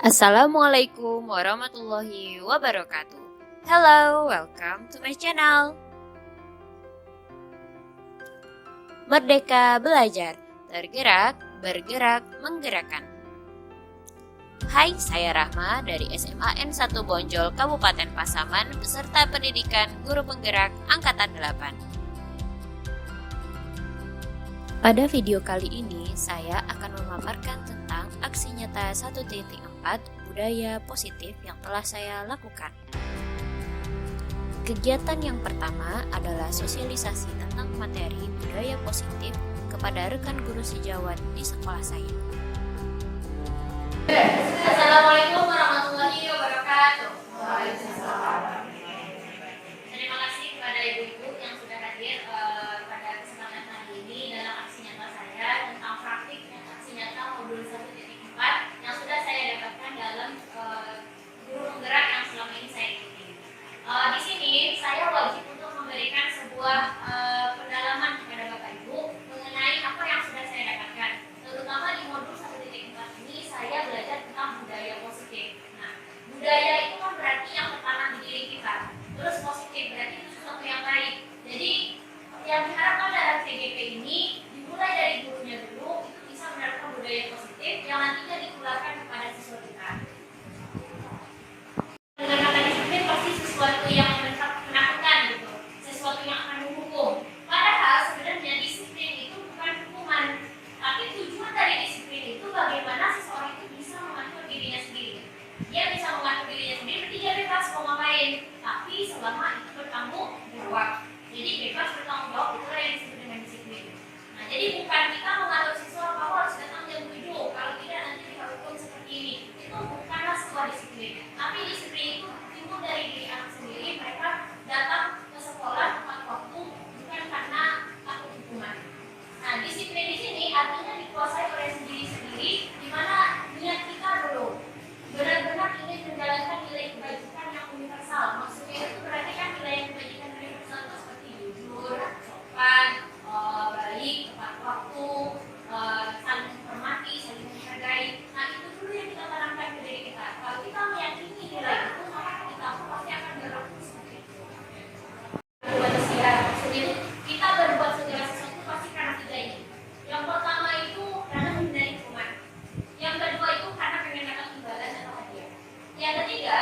Assalamualaikum warahmatullahi wabarakatuh. Hello, welcome to my channel. Merdeka belajar, tergerak, bergerak, menggerakkan. Hai, saya Rahma dari SMA N1 Bonjol, Kabupaten Pasaman, peserta pendidikan guru penggerak Angkatan 8. Pada video kali ini, saya akan memaparkan tentang aksi nyata 1.4 budaya positif yang telah saya lakukan. Kegiatan yang pertama adalah sosialisasi tentang materi budaya positif kepada rekan guru sejawat di sekolah saya. Assalamualaikum warahmatullahi wabarakatuh. Terima kasih kepada ibu-ibu yang sudah hadir pada kesempatan kali ini dalam aksi nyata saya tentang praktik aksi nyata modul 1.4 yang sudah saya dapatkan dalam guru penggerak yang selama ini saya ikuti. Di sini saya wajib untuk memberikan sebuah pendalaman kepada Bapak Ibu mengenai apa yang sudah saya dapatkan. Terutama di modul 1.4 ini saya belajar tentang budaya positif. Nah, budaya itu kan berarti yang tertanam di diri kita. Terus positif berarti itu sesuatu yang baik. Jadi yang diharapkan dalam TGP ini dimulai dari gurunya dulu, itu bisa menerapkan budaya positif yang nantinya ditularkan kepada siswa kita. Dengan kata disiplin pasti sesuatu yang menakutkan gitu, sesuatu yang akan menghukum. Padahal sebenarnya disiplin itu bukan hukuman, tapi tujuan dari disiplin itu bagaimana seseorang itu bisa mengatur dirinya sendiri. Dia bisa mengatur dirinya sendiri, berarti dia bebas mau ngapain, tapi selama itu bertanggung jawab. Jadi bebas bertanggung jawab, itulah yang disebut dengan disiplin. Nah, jadi bukan kita mengatur siswa kamu harus datang jam 7, kalau tidak nanti dihukum seperti ini. Itu bukanlah sebuah disiplin. Tapi disiplin itu timbul dari diri anak sendiri. Mereka datang ke sekolah tepat waktu bukan karena takut hukuman. Nah, disiplin di sini artinya dikuasai oleh sendiri-sendiri, di mana niat kita dulu benar-benar ingin menjalankan nilai kebajikan yang universal. Maksudnya itu berarti kan nilai kebajikan universal itu seperti jujur, sopan, baik, tepat waktu, saling menghormati, saling menghargai. Nah, itu dulu yang kita tanamkan ke diri kita. Kalau kita meyakini nilai itu, maka kita pasti akan berlaku seperti itu. Manusia, maksudnya itu kita berbuat segala sesuatu pasti karena tiga ini. Yang pertama itu karena menghindari hukuman. Yang kedua itu karena pengen dapat imbalan atau hadiah. Yang ketiga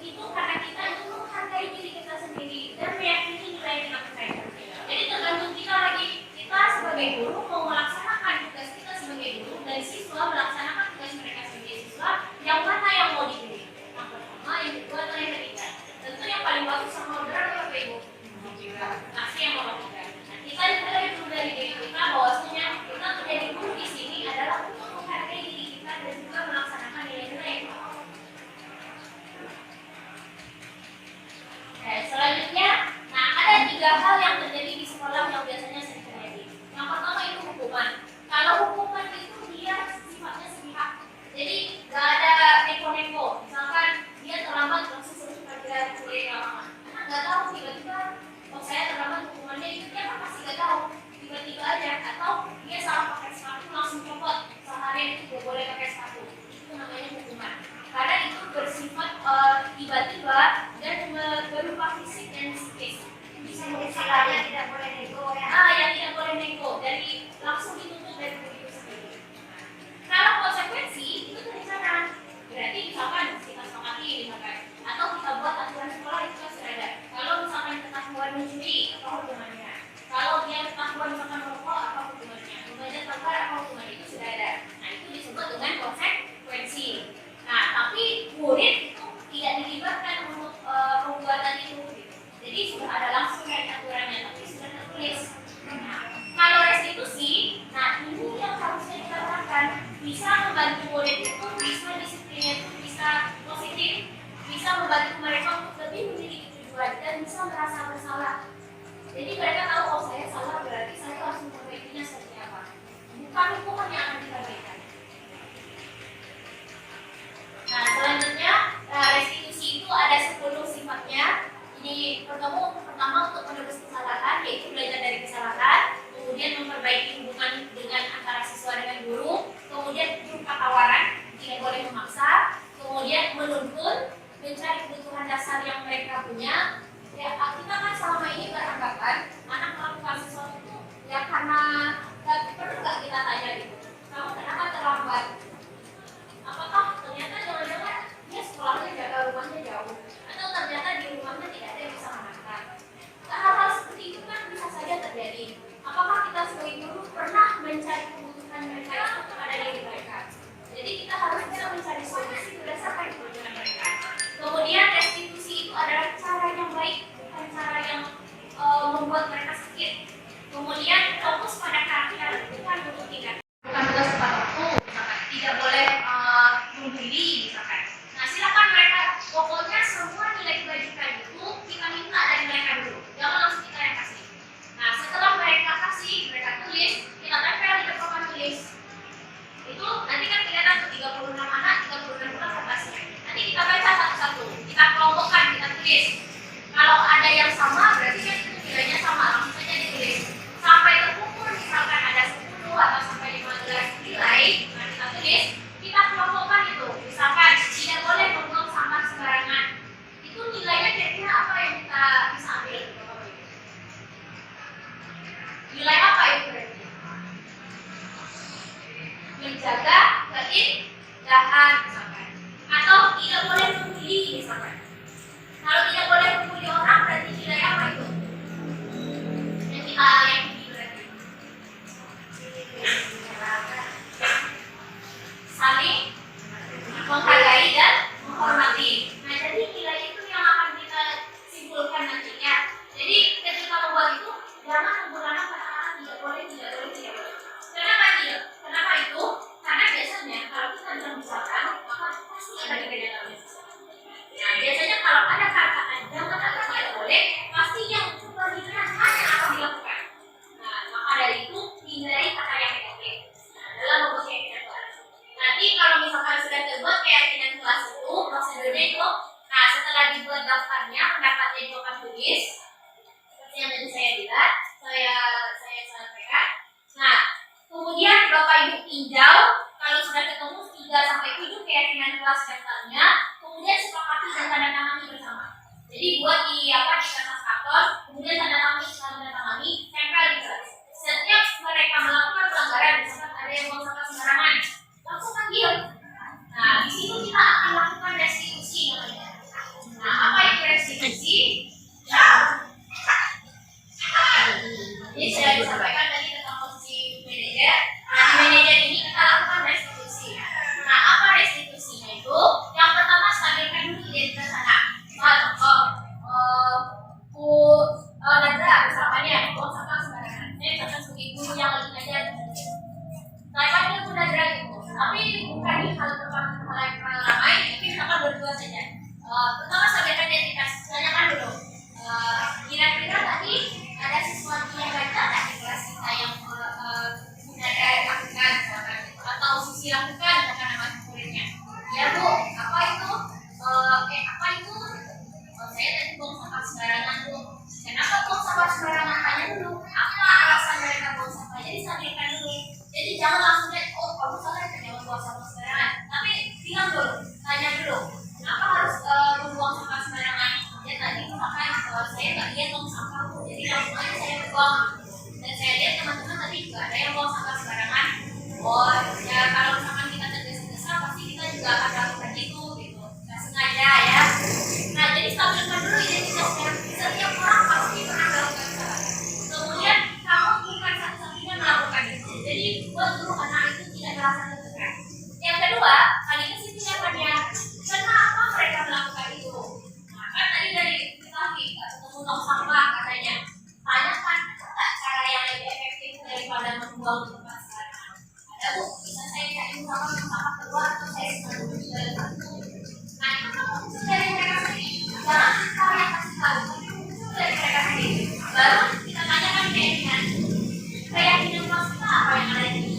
itu karena kita itu menghargai diri kita sendiri dan meyakini nilai yang kita percaya. Jadi tergantung kita lagi, kita sebagai guru mau melaksanakan tugas kita sebagai guru dan siswa melaksanakan tugas mereka sebagai siswa, yang mana yang mau dipilih? Yang pertama, yang kedua, atau yang ketiga? Tentu yang paling bagus sama orderan apa Ibu? Aksi yang nomor 3. Nah, kita mulai dulu dari diri kita bahwasanya kita menjadi guru di sini adalah untuk menghargai diri kita dan juga melaksanakan nilai-nilai. Oke, selanjutnya, nah ada 3 hal yang terjadi di sekolah yang biasanya sering terjadi. Yang pertama itu hukuman. Kalau hukuman itu dia sifatnya sepihak. Jadi nggak ada neko-neko. Misalkan dia terlambat langsung suruh pelajaran kuliah yang lama. Karena nggak tahu tiba-tiba, oh saya terlambat hukumannya itu dia kan pasti nggak tahu. Tiba-tiba aja atau dia salah pakai sepatu langsung copot. Seharian itu nggak boleh pakai sepatu. Itu namanya hukuman. Karena itu bersifat tiba-tiba dan berupa fisik dan psikis. Bisa istilahnya tidak boleh nego ya. Yang tidak boleh nego dari langsung dituntut dari guru sendiri. Kalau konsekuensi itu dari sana. Berarti misalkan kita sepakati misalkan atau kita buat aturan sekolah itu kan sudah ada. Kalau misalkan ketahuan mencuri apa hukumannya? Kalau dia ketahuan misalkan merokok apa hukumannya? Kemudian terbar apa hukumannya itu sudah ada. Nah, itu disebut dengan konsekuensi. Nah, tapi murid itu tidak dilibatkan untuk perbuatan itu. Jadi sudah ada langsung dari aturannya, tapi sudah tertulis. Nah, kalau restitusi, nah ini yang harusnya kita lakukan. Bisa membantu murid itu, bisa disiplinnya itu bisa positif, bisa membantu mereka untuk lebih memiliki tujuan dan bisa merasa bersalah. Jadi mereka tahu, oh saya salah berarti saya harus memperbaikinya seperti apa. Bukan hukuman yang akan diperbaikan. Nah, selanjutnya restitusi itu ada 10 sifatnya. Ini pertama untuk menebus kesalahan, yaitu belajar dari kesalahan, kemudian memperbaiki hubungan dengan antara siswa dengan guru, kemudian berupa tawaran, menjaga keindahan misalkan, atau tidak boleh membuli misalkan. Kalau tidak boleh membuli orang berarti tidak apa itu? Yang kita yang berarti saling menghargai dan menghormati. Nah, jadi nilai itu yang akan kita simpulkan nantinya. Jadi ketika membuat itu jangan menggunakan kata-kata tidak boleh, tidak boleh, tidak boleh. Kenapa tidak? Kenapa itu? Karena biasanya kalau kita bilang misalkan, maka pasti ada perbedaan. Nah, biasanya kalau ada kata jangan atau tidak boleh, pasti yang berlebihan hanya akan dilakukan. Nah, maka dari itu hindari kata yang negatif. Nah, dalam membuat keyakinan. Nanti kalau misalkan sudah terbuat keyakinan kelas itu, prosedurnya itu, nah setelah dibuat daftarnya, pendapatnya itu akan tulis seperti yang tadi saya lihat, saya sampaikan. Nah, kemudian Bapak Ibu tinjau kalau sudah ketemu 3 sampai 7 keyakinan kelas daftarnya, kemudian sepakati dan tanda tangani bersama. Jadi buat di kertas karton, kemudian tanda tangani, tempel di kelas. Setiap mereka melakukan pelanggaran, misalkan ada yang buang sampah sembarangan, langsung panggil. Nah, di situ kita akan lakukan restitusi namanya. Nah, apa itu restitusi? Jadi saya disampaikan tadi tentang posisi manajer. Nah, di manajer ini kita lakukan restitusi. Nah, apa restitusinya itu? Yang pertama stabilkan dulu identitas anak. Nadra misalnya buang sampah sembarangan. Saya misalkan sebagai guru yang lagi ngajar. Nah, panggil Bu Nadra gitu. Tapi bukan di hal yang ramai, tapi misalkan berdua saja. Pertama stabilkan identitas. Tanyakan dulu. Kira-kira tadi ada sesuatu yang baca tak di kelas kita yang ada lakukan atau Susi lakukan dengan nama muridnya? Ya Bu, apa itu? Apa itu? Saya tadi buang sampah sembarangan Bu. Kenapa buang sampah sembarangan? Tanya dulu. Apa alasan mereka buang sampah? Jadi stabilkan dulu. Jadi jangan langsung lihat, oh kamu salah jangan buang sampah sembarangan. Tapi bilang dulu, tanya dulu. Kenapa harus membuang sampah sembarangan? Ya tadi misalkan saya nggak lihat buang sampah Bu, jadi langsung aja saya buang. Dan saya lihat teman-teman tadi juga ada yang buang sampah sembarangan. Oh ya kalau misalkan kita tergesa-gesa pasti kita juga akan lakukan itu gitu. Nggak sengaja ya. Nah jadi stabilkan dulu identitasnya. Setiap orang pasti pernah melakukan kesalahan. Kemudian kamu bukan satu-satunya melakukan itu. Jadi buat guru anak itu tidak merasa tertekan. Yang kedua, tadi kesimpulannya, kenapa mereka melakukan itu? Nah, kan tadi dari kita ketemu tong sampah katanya, tanyakan cara yang lebih efektif daripada membuang di tempat sembarangan. Ada Bu, bisa saya cari tong sampah keluar atau saya selalu di dalam satu. Nah itu kan muncul dari mereka sendiri. Jangan kita yang kasih tahu, tapi muncul dari mereka sendiri. Baru kita tanyakan keyakinan kelas kita apa yang ada di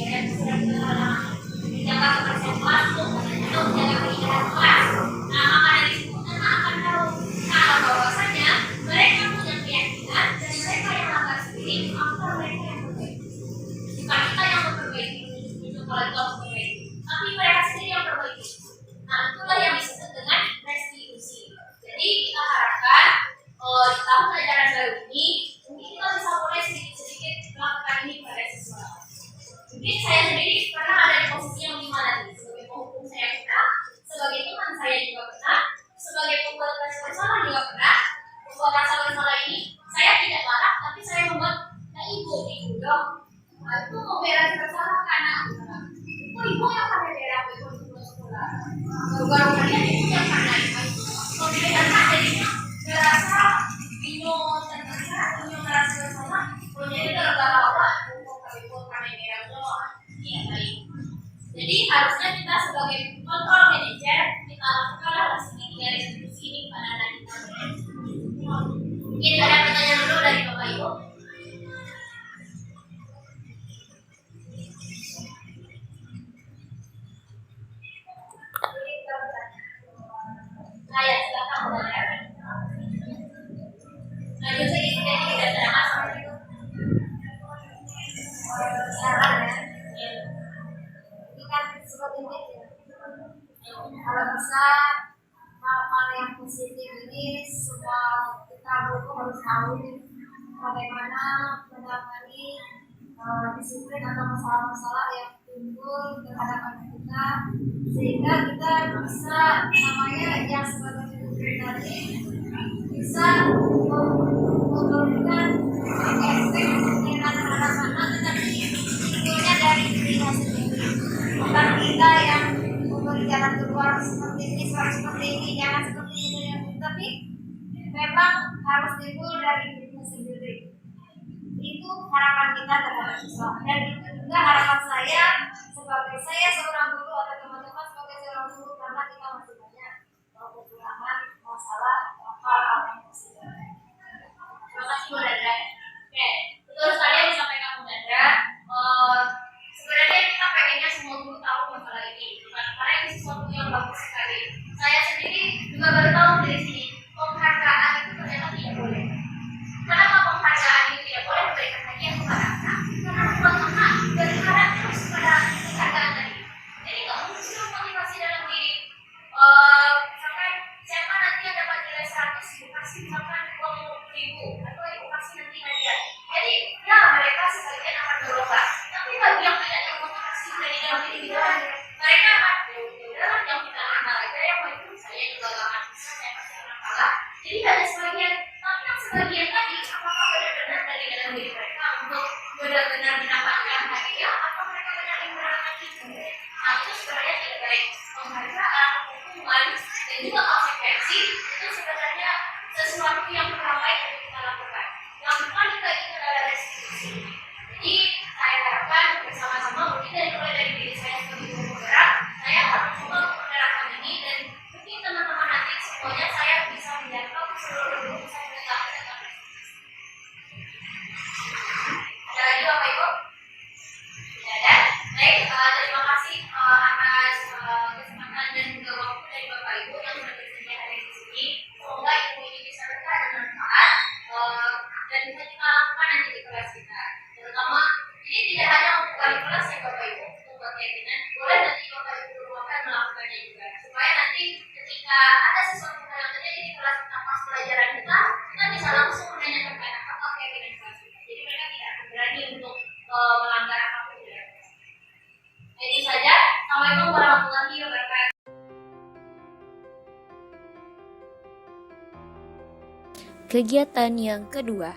yang sudah kita lakukan. Menjaga kebersihan kelas atau menjaga keindahan kelas. Nah maka dari itu kita akan tahu kalau bahwasanya mereka punya keyakinan dan mereka yang melanggar sendiri, apa mereka yang berbaik. Bukan kita yang memperbaiki, kalau itu memperbaiki, tapi mereka sendiri yang perbaiki. Nah itulah yang disebut dengan restitusi. Jadi kita harapkan di tahun ajaran baru ini mungkin kita bisa mulai sedikit-sedikit melakukan ini pada siswa. Mungkin saya sendiri pernah ada di posisi yang gimana nih, sebagai penghukum saya pernah, sebagai teman saya juga pernah, sebagai pembuat rasa bersalah juga pernah. Pembuat rasa bersalah ini saya tidak marah, tapi saya membuat ibu dong. Nah, itu mau beres bersalah karena itu ibu yang pada daerah itu di sekolah. Baru kalian ibu yang pada itu. Kemudian jadinya merasa bingung dan merasa bersalah. Kemudian terbawa jadi harusnya kita sebagai kontrol manajer kita lakukan sedikit dari diskusi ini kepada anak kita. Mungkin ada pertanyaan dulu dari Bapak Ibu. Nah ya silakan mulai. Lanjut sedikit dari tidak ada masalah itu. Ini kan seperti ini kalau bisa hal-hal yang positif ini semua kita harus tahu bagaimana menangani disiplin atau masalah-masalah yang timbul terhadap anak kita, sehingga kita bisa namanya yang sebagai guru tadi bisa memberikan efek dengan terhadap anak, tetapi timbulnya dari dirinya sendiri, bukan kita yang memberi jalan keluar seperti ini, seperti ini, jangan seperti ini, tapi memang harus timbul dari dirinya sendiri. Itu harapan kita terhadap siswa, dan itu juga harapan saya sebagai saya seorang guru atau teman-teman sebagai seorang guru, karena kita masih banyak kekurangan masalah apa yang masih ada. Terima kasih Bu Dada. Oke, betul sekali yang disampaikan Bu Dada. Sebenarnya kita pengennya semua guru tahu masalah ini, karena ini sesuatu yang bagus sekali. Saya sendiri juga baru tahu dari sini, penghargaan itu ternyata tidak boleh. Kenapa penghargaan itu tidak boleh diberikan hadiah kepada anak? Karena membuat anak berharap terus pada penghargaan tadi. Jadi nggak muncul motivasi dalam diri. Misalkan siapa nanti yang dapat nilai 100 dikasih misalkan uang 1000 atau dikasih nanti hadiah. Jadi ya mereka sebagian akan berlomba. Tapi bagi yang tidak ada motivasi dari dalam diri kita, mereka akan dalam yang kita amal aja yang itu saya juga gak akan bisa, saya pasti akan kalah. Jadi ada sebagian, tapi yang sebagian tadi apakah benar-benar dari dalam diri mereka untuk benar-benar mendapatkan hadiah atau mereka benar menggunakan itu? Nah itu sebenarnya tidak baik. Penghargaan, hukuman, dan juga konsekuensi itu sebenarnya sesuatu yang kurang baik untuk kita lakukan. Yang paling baik itu adalah restitusi. Jadi saya harapkan bersama-sama mungkin mulai dari diri saya sebagai guru penggerak, saya akan mencoba untuk menerapkan ini, dan mungkin teman-teman nanti semuanya saya bisa menjangkau seluruh guru bisa menegakkan tentang restitusi. Ada lagi Bapak Ibu? Tidak ada. Baik, terima kasih atas kesempatan dan juga waktu dari Bapak Ibu yang sudah bersedia hadir di sini. Semoga ilmu ini bisa berkah dan bermanfaat dan bisa kita lakukan nanti di kelas kita. Terutama ini tidak hanya untuk wali kelas ya Bapak Ibu, untuk buat keyakinan boleh nanti Bapak Ibu berusaha melakukannya juga, supaya nanti ketika ada sesuatu hal yang terjadi di kelas tentang pas pelajaran kita bisa langsung menanyakan kepada apa keyakinan kelas kita. Jadi mereka tidak akan berani untuk melanggar apapun di dalam kelas. Itu saja. Assalamualaikum warahmatullahi wabarakatuh. Kegiatan yang kedua,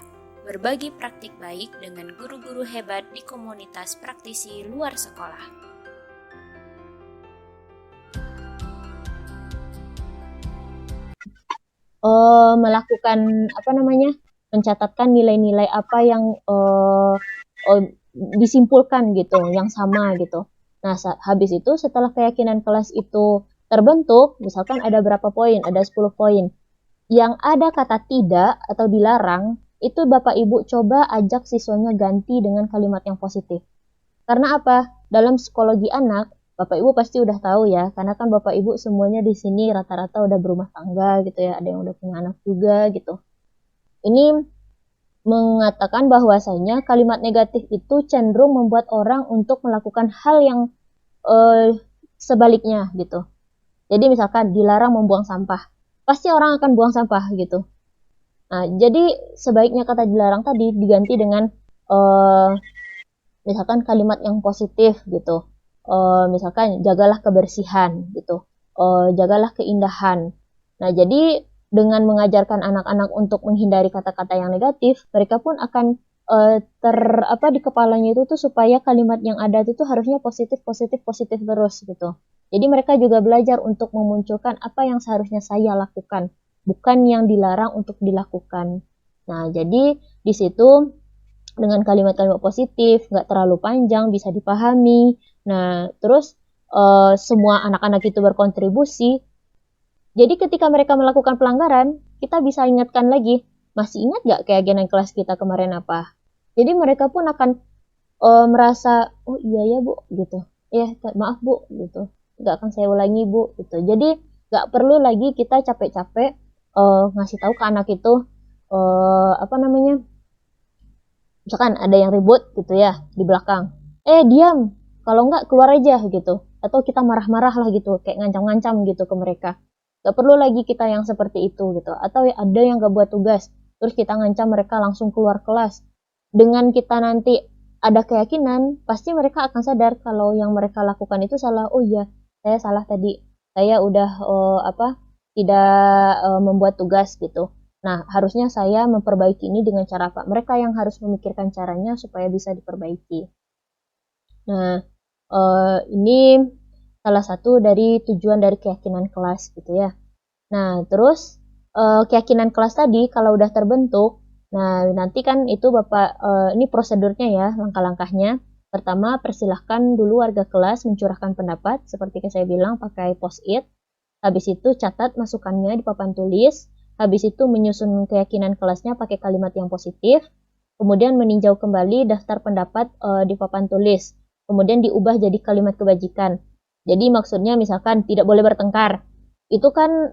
berbagi praktik baik dengan guru-guru hebat di komunitas praktisi luar sekolah. Melakukan mencatatkan nilai-nilai apa yang disimpulkan gitu, yang sama gitu. Nah, habis itu setelah keyakinan kelas itu terbentuk, misalkan ada berapa poin, ada 10 poin. Yang ada kata tidak atau dilarang, itu Bapak Ibu coba ajak siswanya ganti dengan kalimat yang positif. Karena apa? Dalam psikologi anak, Bapak Ibu pasti udah tahu ya, karena kan Bapak Ibu semuanya di sini rata-rata udah berumah tangga gitu ya, ada yang udah punya anak juga gitu. Ini mengatakan bahwasanya kalimat negatif itu cenderung membuat orang untuk melakukan hal yang sebaliknya gitu. Jadi misalkan dilarang membuang sampah, pasti orang akan buang sampah gitu. Nah, jadi sebaiknya kata dilarang tadi diganti dengan misalkan kalimat yang positif gitu. Misalkan jagalah kebersihan gitu, jagalah keindahan. Nah, jadi dengan mengajarkan anak-anak untuk menghindari kata-kata yang negatif, mereka pun akan di kepalanya itu tuh supaya kalimat yang ada itu harusnya positif terus gitu. Jadi mereka juga belajar untuk memunculkan apa yang seharusnya saya lakukan, bukan yang dilarang untuk dilakukan. Nah, jadi di situ dengan kalimat-kalimat positif, nggak terlalu panjang, bisa dipahami. Nah, terus semua anak-anak itu berkontribusi. Jadi ketika mereka melakukan pelanggaran, kita bisa ingatkan lagi, masih ingat nggak keyakinan kelas kita kemarin apa? Jadi mereka pun akan merasa, oh iya ya Bu, gitu. Ya maaf Bu, gitu. Nggak akan saya ulangi Bu, gitu. Jadi nggak perlu lagi kita capek-capek ngasih tahu ke anak itu, misalkan ada yang ribut gitu ya di belakang, diam, kalau nggak keluar aja gitu. Atau kita marah-marah lah gitu, kayak ngancam-ngancam gitu ke mereka. Gak perlu lagi kita yang seperti itu gitu. Atau ada yang gak buat tugas, terus kita ngancam mereka langsung keluar kelas. Dengan kita nanti ada keyakinan, pasti mereka akan sadar kalau yang mereka lakukan itu salah. Oh iya, saya salah tadi. Saya udah tidak membuat tugas gitu. Nah, harusnya saya memperbaiki ini dengan cara apa? Mereka yang harus memikirkan caranya supaya bisa diperbaiki. Nah, ini salah satu dari tujuan dari keyakinan kelas gitu ya. Nah, terus keyakinan kelas tadi kalau udah terbentuk, nah nanti kan itu Bapak, ini prosedurnya ya, langkah-langkahnya. Pertama, persilahkan dulu warga kelas mencurahkan pendapat, seperti yang saya bilang pakai post-it. Habis itu catat masukannya di papan tulis. Habis itu menyusun keyakinan kelasnya pakai kalimat yang positif. Kemudian meninjau kembali daftar pendapat di papan tulis. Kemudian diubah jadi kalimat kebajikan. Jadi maksudnya misalkan tidak boleh bertengkar. Itu kan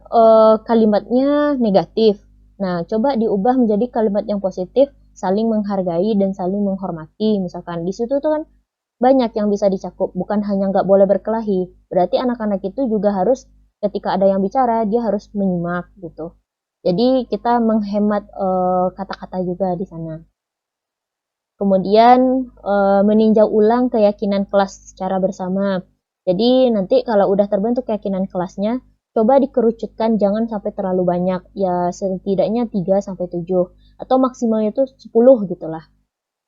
kalimatnya negatif. Nah, coba diubah menjadi kalimat yang positif, saling menghargai dan saling menghormati. Misalkan di situ tuh kan banyak yang bisa dicakup, bukan hanya nggak boleh berkelahi. Berarti anak-anak itu juga harus ketika ada yang bicara dia harus menyimak gitu. Jadi kita menghemat kata-kata juga di sana. Kemudian meninjau ulang keyakinan kelas secara bersama. Jadi nanti kalau udah terbentuk keyakinan kelasnya, coba dikerucutkan, jangan sampai terlalu banyak. Ya setidaknya 3 sampai 7 atau maksimalnya itu 10 gitulah.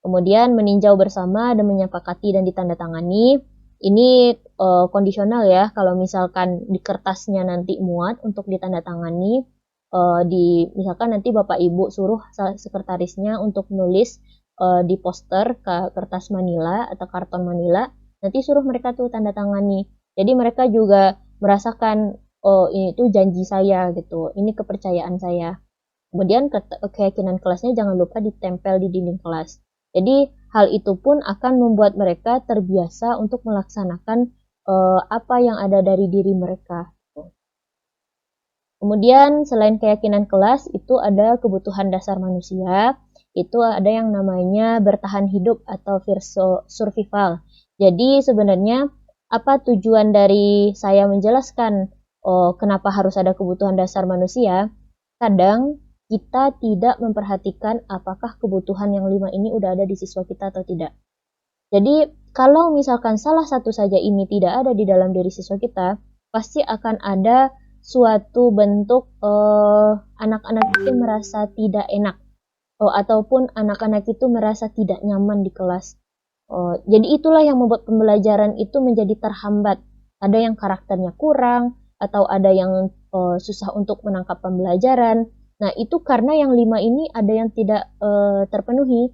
Kemudian meninjau bersama dan menyepakati dan ditandatangani. Ini kondisional ya, kalau misalkan di kertasnya nanti muat untuk ditandatangani, misalkan nanti Bapak Ibu suruh sekretarisnya untuk nulis di poster ke kertas manila atau karton manila, nanti suruh mereka tuh tanda tangani. Jadi mereka juga merasakan, oh ini tuh janji saya gitu, ini kepercayaan saya. Kemudian keyakinan kelasnya jangan lupa ditempel di dinding kelas. Jadi hal itu pun akan membuat mereka terbiasa untuk melaksanakan apa yang ada dari diri mereka. Kemudian selain keyakinan kelas, itu ada kebutuhan dasar manusia. Itu ada yang namanya bertahan hidup atau survival. Jadi sebenarnya apa tujuan dari saya menjelaskan kenapa harus ada kebutuhan dasar manusia? Kadang kita tidak memperhatikan apakah kebutuhan yang 5 ini udah ada di siswa kita atau tidak. Jadi kalau misalkan salah satu saja ini tidak ada di dalam diri siswa kita, pasti akan ada suatu bentuk anak-anak itu merasa tidak enak, ataupun anak-anak itu merasa tidak nyaman di kelas. Jadi itulah yang membuat pembelajaran itu menjadi terhambat. Ada yang karakternya kurang, atau ada yang susah untuk menangkap pembelajaran. Nah, itu karena yang 5 ini ada yang tidak terpenuhi.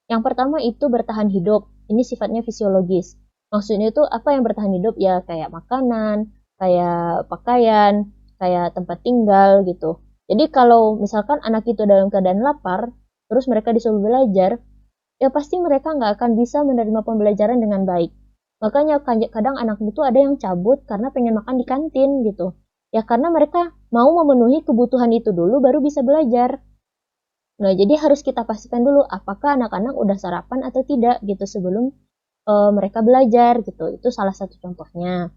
Yang pertama itu bertahan hidup. Ini sifatnya fisiologis. Maksudnya itu apa yang bertahan hidup? Ya kayak makanan, kayak pakaian, kayak tempat tinggal gitu. Jadi kalau misalkan anak itu dalam keadaan lapar, terus mereka disuruh belajar, ya pasti mereka nggak akan bisa menerima pembelajaran dengan baik. Makanya kadang anak itu ada yang cabut karena pengen makan di kantin gitu. Ya karena mereka mau memenuhi kebutuhan itu dulu baru bisa belajar. Nah, jadi harus kita pastikan dulu apakah anak-anak udah sarapan atau tidak gitu sebelum mereka belajar gitu. Itu salah satu contohnya.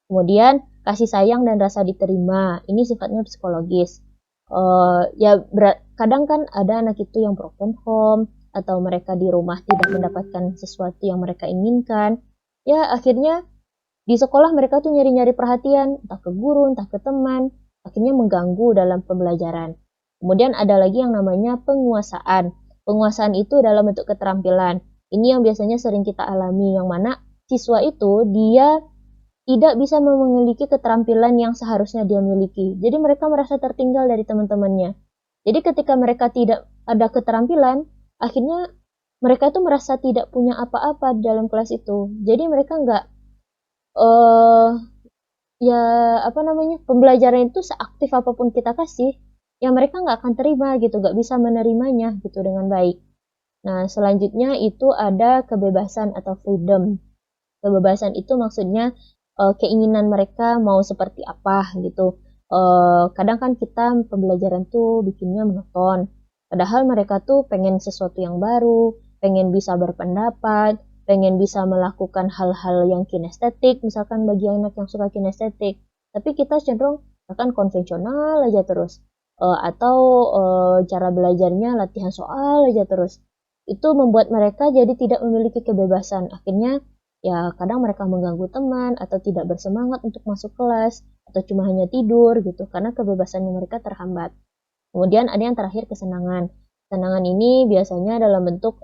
Kemudian kasih sayang dan rasa diterima. Ini sifatnya psikologis. Kadang kan ada anak itu yang broken home atau mereka di rumah tidak mendapatkan sesuatu yang mereka inginkan. Ya akhirnya di sekolah mereka tuh nyari-nyari perhatian, entah ke guru, entah ke teman, akhirnya mengganggu dalam pembelajaran. Kemudian ada lagi yang namanya penguasaan. Penguasaan itu dalam bentuk keterampilan. Ini yang biasanya sering kita alami, yang mana siswa itu dia tidak bisa memiliki keterampilan yang seharusnya dia miliki. Jadi mereka merasa tertinggal dari teman-temannya. Jadi ketika mereka tidak ada keterampilan, akhirnya mereka tuh merasa tidak punya apa-apa di dalam kelas itu. Jadi mereka nggak pembelajaran itu seaktif apapun kita kasih, ya mereka nggak akan terima gitu, nggak bisa menerimanya gitu dengan baik. Nah, selanjutnya itu ada kebebasan atau freedom. Kebebasan itu maksudnya keinginan mereka mau seperti apa gitu. Kadang kan kita pembelajaran tuh bikinnya monoton. Padahal mereka tuh pengen sesuatu yang baru, pengen bisa berpendapat, pengen bisa melakukan hal-hal yang kinestetik, misalkan bagi anak yang suka kinestetik. Tapi kita cenderung akan konvensional aja terus. Atau cara belajarnya latihan soal aja terus. itu membuat mereka jadi tidak memiliki kebebasan. Akhirnya ya kadang mereka mengganggu teman atau tidak bersemangat untuk masuk kelas atau cuma hanya tidur gitu karena kebebasannya mereka terhambat. Kemudian ada yang terakhir kesenangan. Kesenangan ini biasanya dalam bentuk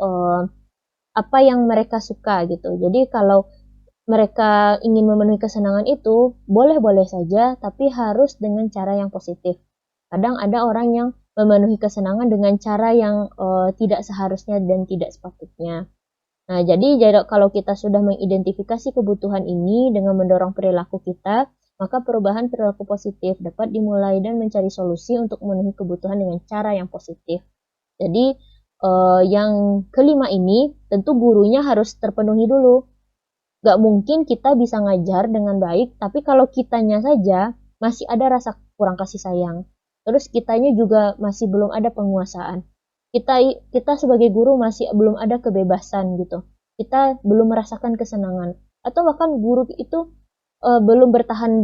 apa yang mereka suka gitu. Jadi kalau mereka ingin memenuhi kesenangan itu, boleh-boleh saja, tapi harus dengan cara yang positif. Kadang ada orang yang memenuhi kesenangan dengan cara yang tidak seharusnya dan tidak sepatutnya. Nah, jadi kalau kita sudah mengidentifikasi kebutuhan ini dengan mendorong perilaku kita, maka perubahan perilaku positif dapat dimulai dan mencari solusi untuk memenuhi kebutuhan dengan cara yang positif. Jadi, yang kelima ini tentu gurunya harus terpenuhi dulu. Gak mungkin kita bisa ngajar dengan baik, tapi kalau kitanya saja masih ada rasa kurang kasih sayang. Terus kitanya juga masih belum ada penguasaan. Kita sebagai guru masih belum ada kebebasan gitu. Kita belum merasakan kesenangan. Atau bahkan guru itu belum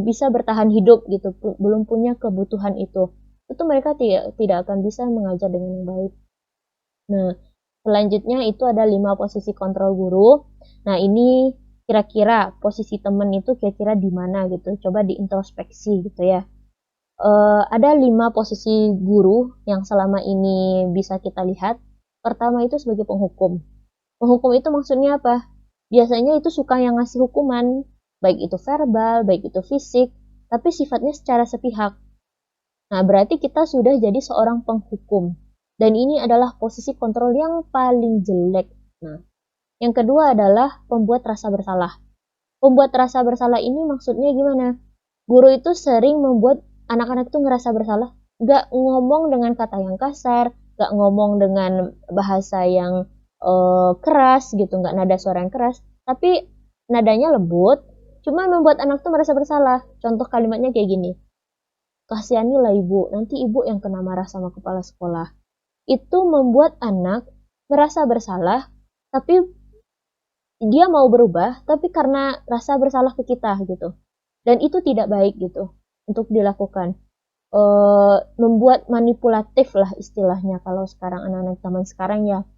bisa bertahan hidup gitu, belum punya kebutuhan itu. Itu mereka tidak akan bisa mengajar dengan yang baik. Nah, selanjutnya itu ada 5 posisi kontrol guru. Nah, ini kira-kira posisi teman itu kira-kira di mana gitu. Coba diintrospeksi gitu ya. Ada 5 posisi guru yang selama ini bisa kita lihat. Pertama itu sebagai penghukum. Penghukum itu maksudnya apa? Biasanya itu suka yang ngasih hukuman, baik itu verbal, baik itu fisik, tapi sifatnya secara sepihak. Nah, berarti kita sudah jadi seorang penghukum. Dan ini adalah posisi kontrol yang paling jelek. Nah, yang kedua adalah pembuat rasa bersalah. Pembuat rasa bersalah ini maksudnya gimana? Guru itu sering membuat anak-anak itu ngerasa bersalah. Gak ngomong dengan kata yang kasar, gak ngomong dengan bahasa yang keras gitu, gak nada suara yang keras. Tapi nadanya lembut, cuma membuat anak itu merasa bersalah. Contoh kalimatnya kayak gini. Kasihanilah ibu, nanti ibu yang kena marah sama kepala sekolah. Itu membuat anak merasa bersalah, tapi dia mau berubah, tapi karena rasa bersalah ke kita gitu. Dan itu tidak baik gitu untuk dilakukan. Membuat manipulatif lah istilahnya kalau sekarang anak-anak zaman sekarang ya,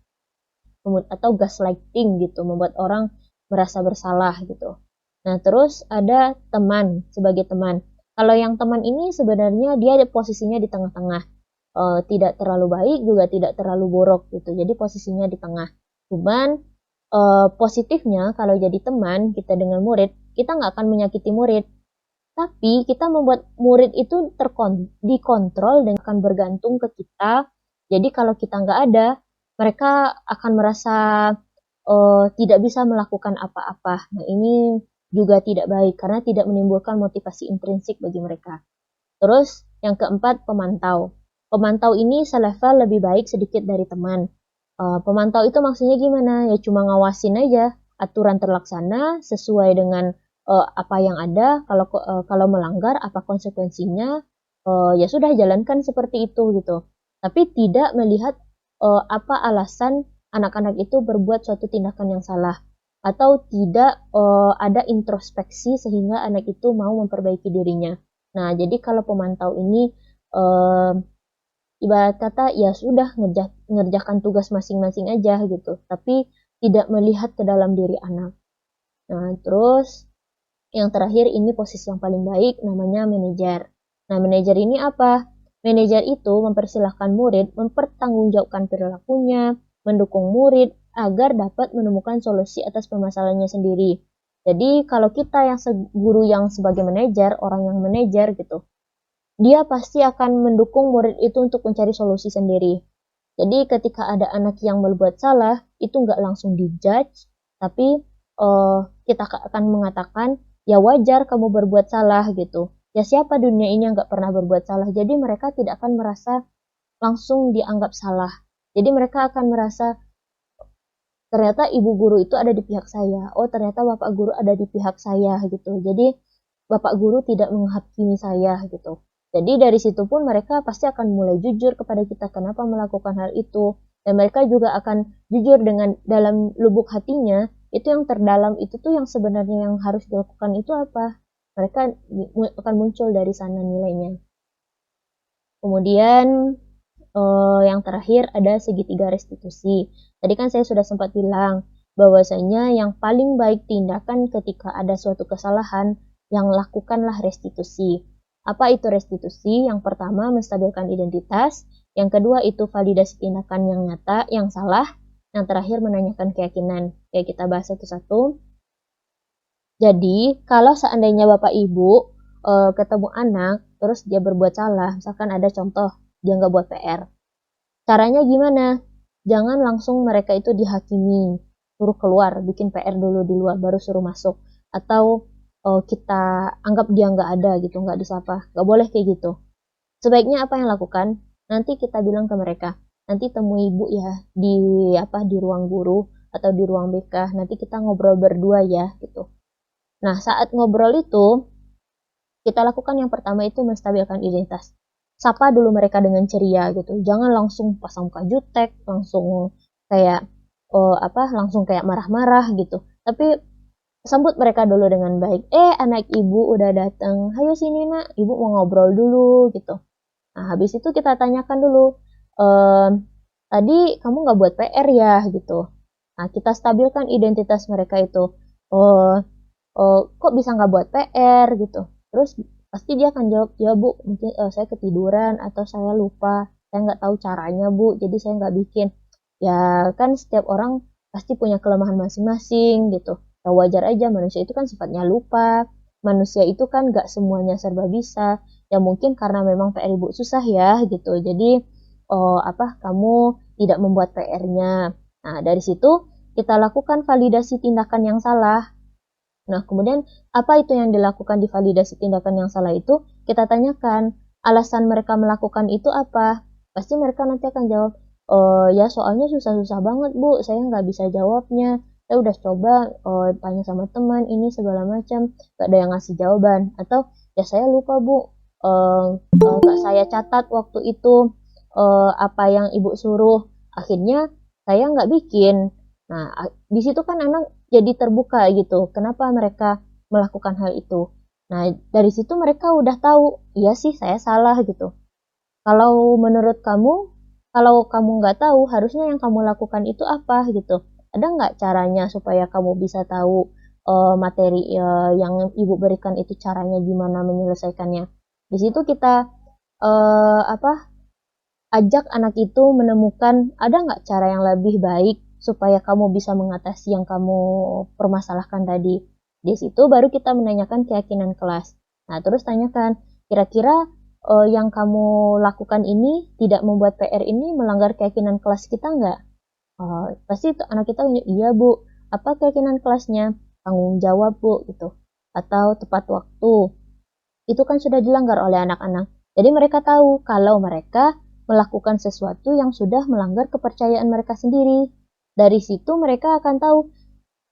atau gaslighting gitu, membuat orang merasa bersalah gitu. Nah, terus ada teman sebagai teman. Kalau yang teman ini sebenarnya dia posisinya di tengah-tengah. Tidak terlalu baik juga tidak terlalu buruk gitu. Jadi posisinya di tengah. Cuman positifnya kalau jadi teman kita dengan murid, kita nggak akan menyakiti murid. Tapi kita membuat murid itu dikontrol dan akan bergantung ke kita. Jadi kalau kita nggak ada, mereka akan merasa tidak bisa melakukan apa-apa. Nah, ini juga tidak baik karena tidak menimbulkan motivasi intrinsik bagi mereka. Terus yang keempat, pemantau. Pemantau ini selevel lebih baik sedikit dari teman. Pemantau itu maksudnya gimana? Ya cuma ngawasin aja aturan terlaksana sesuai dengan apa yang ada. Kalau melanggar apa konsekuensinya, ya sudah jalankan seperti itu gitu. Tapi tidak melihat apa alasan anak-anak itu berbuat suatu tindakan yang salah atau tidak ada introspeksi sehingga anak itu mau memperbaiki dirinya. Nah, jadi kalau pemantau ini ibarat kata ya sudah ngerjakan tugas masing-masing aja gitu, tapi tidak melihat ke dalam diri anak. Nah, terus yang terakhir ini posisi yang paling baik namanya manajer. Nah, manajer ini apa? Manajer itu mempersilahkan murid mempertanggungjawabkan perilakunya, mendukung murid agar dapat menemukan solusi atas permasalahannya sendiri. Jadi kalau kita yang guru yang sebagai manajer, orang yang manajer gitu, dia pasti akan mendukung murid itu untuk mencari solusi sendiri. Jadi ketika ada anak yang berbuat salah, itu nggak langsung dijudge, tapi kita akan mengatakan, ya wajar kamu berbuat salah gitu. Ya siapa dunia ini yang nggak pernah berbuat salah? Jadi mereka tidak akan merasa langsung dianggap salah. Jadi mereka akan merasa, ternyata ibu guru itu ada di pihak saya. Oh, ternyata bapak guru ada di pihak saya gitu. Jadi bapak guru tidak menghakimi saya gitu. Jadi dari situ pun mereka pasti akan mulai jujur kepada kita kenapa melakukan hal itu. Dan mereka juga akan jujur dengan dalam lubuk hatinya, itu yang terdalam itu tuh yang sebenarnya yang harus dilakukan itu apa. Mereka akan muncul dari sana nilainya. Kemudian yang terakhir ada segitiga restitusi. Tadi kan saya sudah sempat bilang bahwasanya yang paling baik tindakan ketika ada suatu kesalahan yang lakukanlah restitusi. Apa itu restitusi? Yang pertama, menstabilkan identitas. Yang kedua, itu validasi tindakan yang nyata, yang salah. Yang terakhir, menanyakan keyakinan. Oke, kita bahas satu-satu. Jadi, kalau seandainya Bapak Ibu ketemu anak, terus dia berbuat salah, misalkan ada contoh, dia nggak buat PR. Caranya gimana? Jangan langsung mereka itu dihakimi, suruh keluar, bikin PR dulu di luar, baru suruh masuk. Atau kita anggap dia nggak ada gitu, nggak disapa. Nggak boleh kayak gitu. Sebaiknya apa yang lakukan? Nanti kita bilang ke mereka, nanti temui ibu ya di ruang guru atau di ruang BK. Nanti kita ngobrol berdua ya gitu. Nah, saat ngobrol itu kita lakukan yang pertama itu menstabilkan identitas. Sapa dulu mereka dengan ceria gitu. Jangan langsung pasang muka jutek, langsung kayak langsung kayak marah-marah gitu. Tapi sambut mereka dulu dengan baik. Anak ibu udah datang. Hayo sini nak, ibu mau ngobrol dulu gitu. Nah, habis itu kita tanyakan dulu. Tadi kamu nggak buat PR ya gitu. Nah, kita stabilkan identitas mereka itu. Kok bisa nggak buat PR gitu. Terus pasti dia akan jawab, ya bu, mungkin saya ketiduran atau saya lupa. Saya nggak tahu caranya bu, jadi saya nggak bikin. Ya kan setiap orang pasti punya kelemahan masing-masing gitu. Ya wajar aja, manusia itu kan sifatnya lupa. Manusia itu kan gak semuanya serba bisa. Ya mungkin karena memang PR ibu susah ya gitu. Jadi kamu tidak membuat PR-nya. Nah, dari situ kita lakukan validasi tindakan yang salah. Nah, kemudian apa itu yang dilakukan di validasi tindakan yang salah itu? Kita tanyakan, alasan mereka melakukan itu apa? Pasti mereka nanti akan jawab, ya soalnya susah-susah banget bu, saya nggak bisa jawabnya. Saya udah coba tanya sama teman ini segala macam, gak ada yang ngasih jawaban. Atau ya saya lupa bu, gak saya catat waktu itu apa yang ibu suruh. Akhirnya saya nggak bikin. Nah, di situ kan anak jadi terbuka gitu. Kenapa mereka melakukan hal itu? Nah, dari situ mereka udah tahu, iya sih saya salah gitu. Kalau menurut kamu, kalau kamu nggak tahu, harusnya yang kamu lakukan itu apa gitu. Ada nggak caranya supaya kamu bisa tahu materi yang ibu berikan itu caranya gimana menyelesaikannya? Di situ kita ajak anak itu menemukan ada nggak cara yang lebih baik supaya kamu bisa mengatasi yang kamu permasalahkan tadi. Di situ baru kita menanyakan keyakinan kelas. Nah, terus tanyakan, kira-kira yang kamu lakukan ini tidak membuat PR ini melanggar keyakinan kelas kita nggak? Pasti anak kita iya bu. Apa keyakinan kelasnya? Tanggung jawab bu gitu. Atau tepat waktu. Itu kan sudah dilanggar oleh anak-anak. Jadi mereka tahu kalau mereka melakukan sesuatu yang sudah melanggar kepercayaan mereka sendiri. Dari situ mereka akan tahu,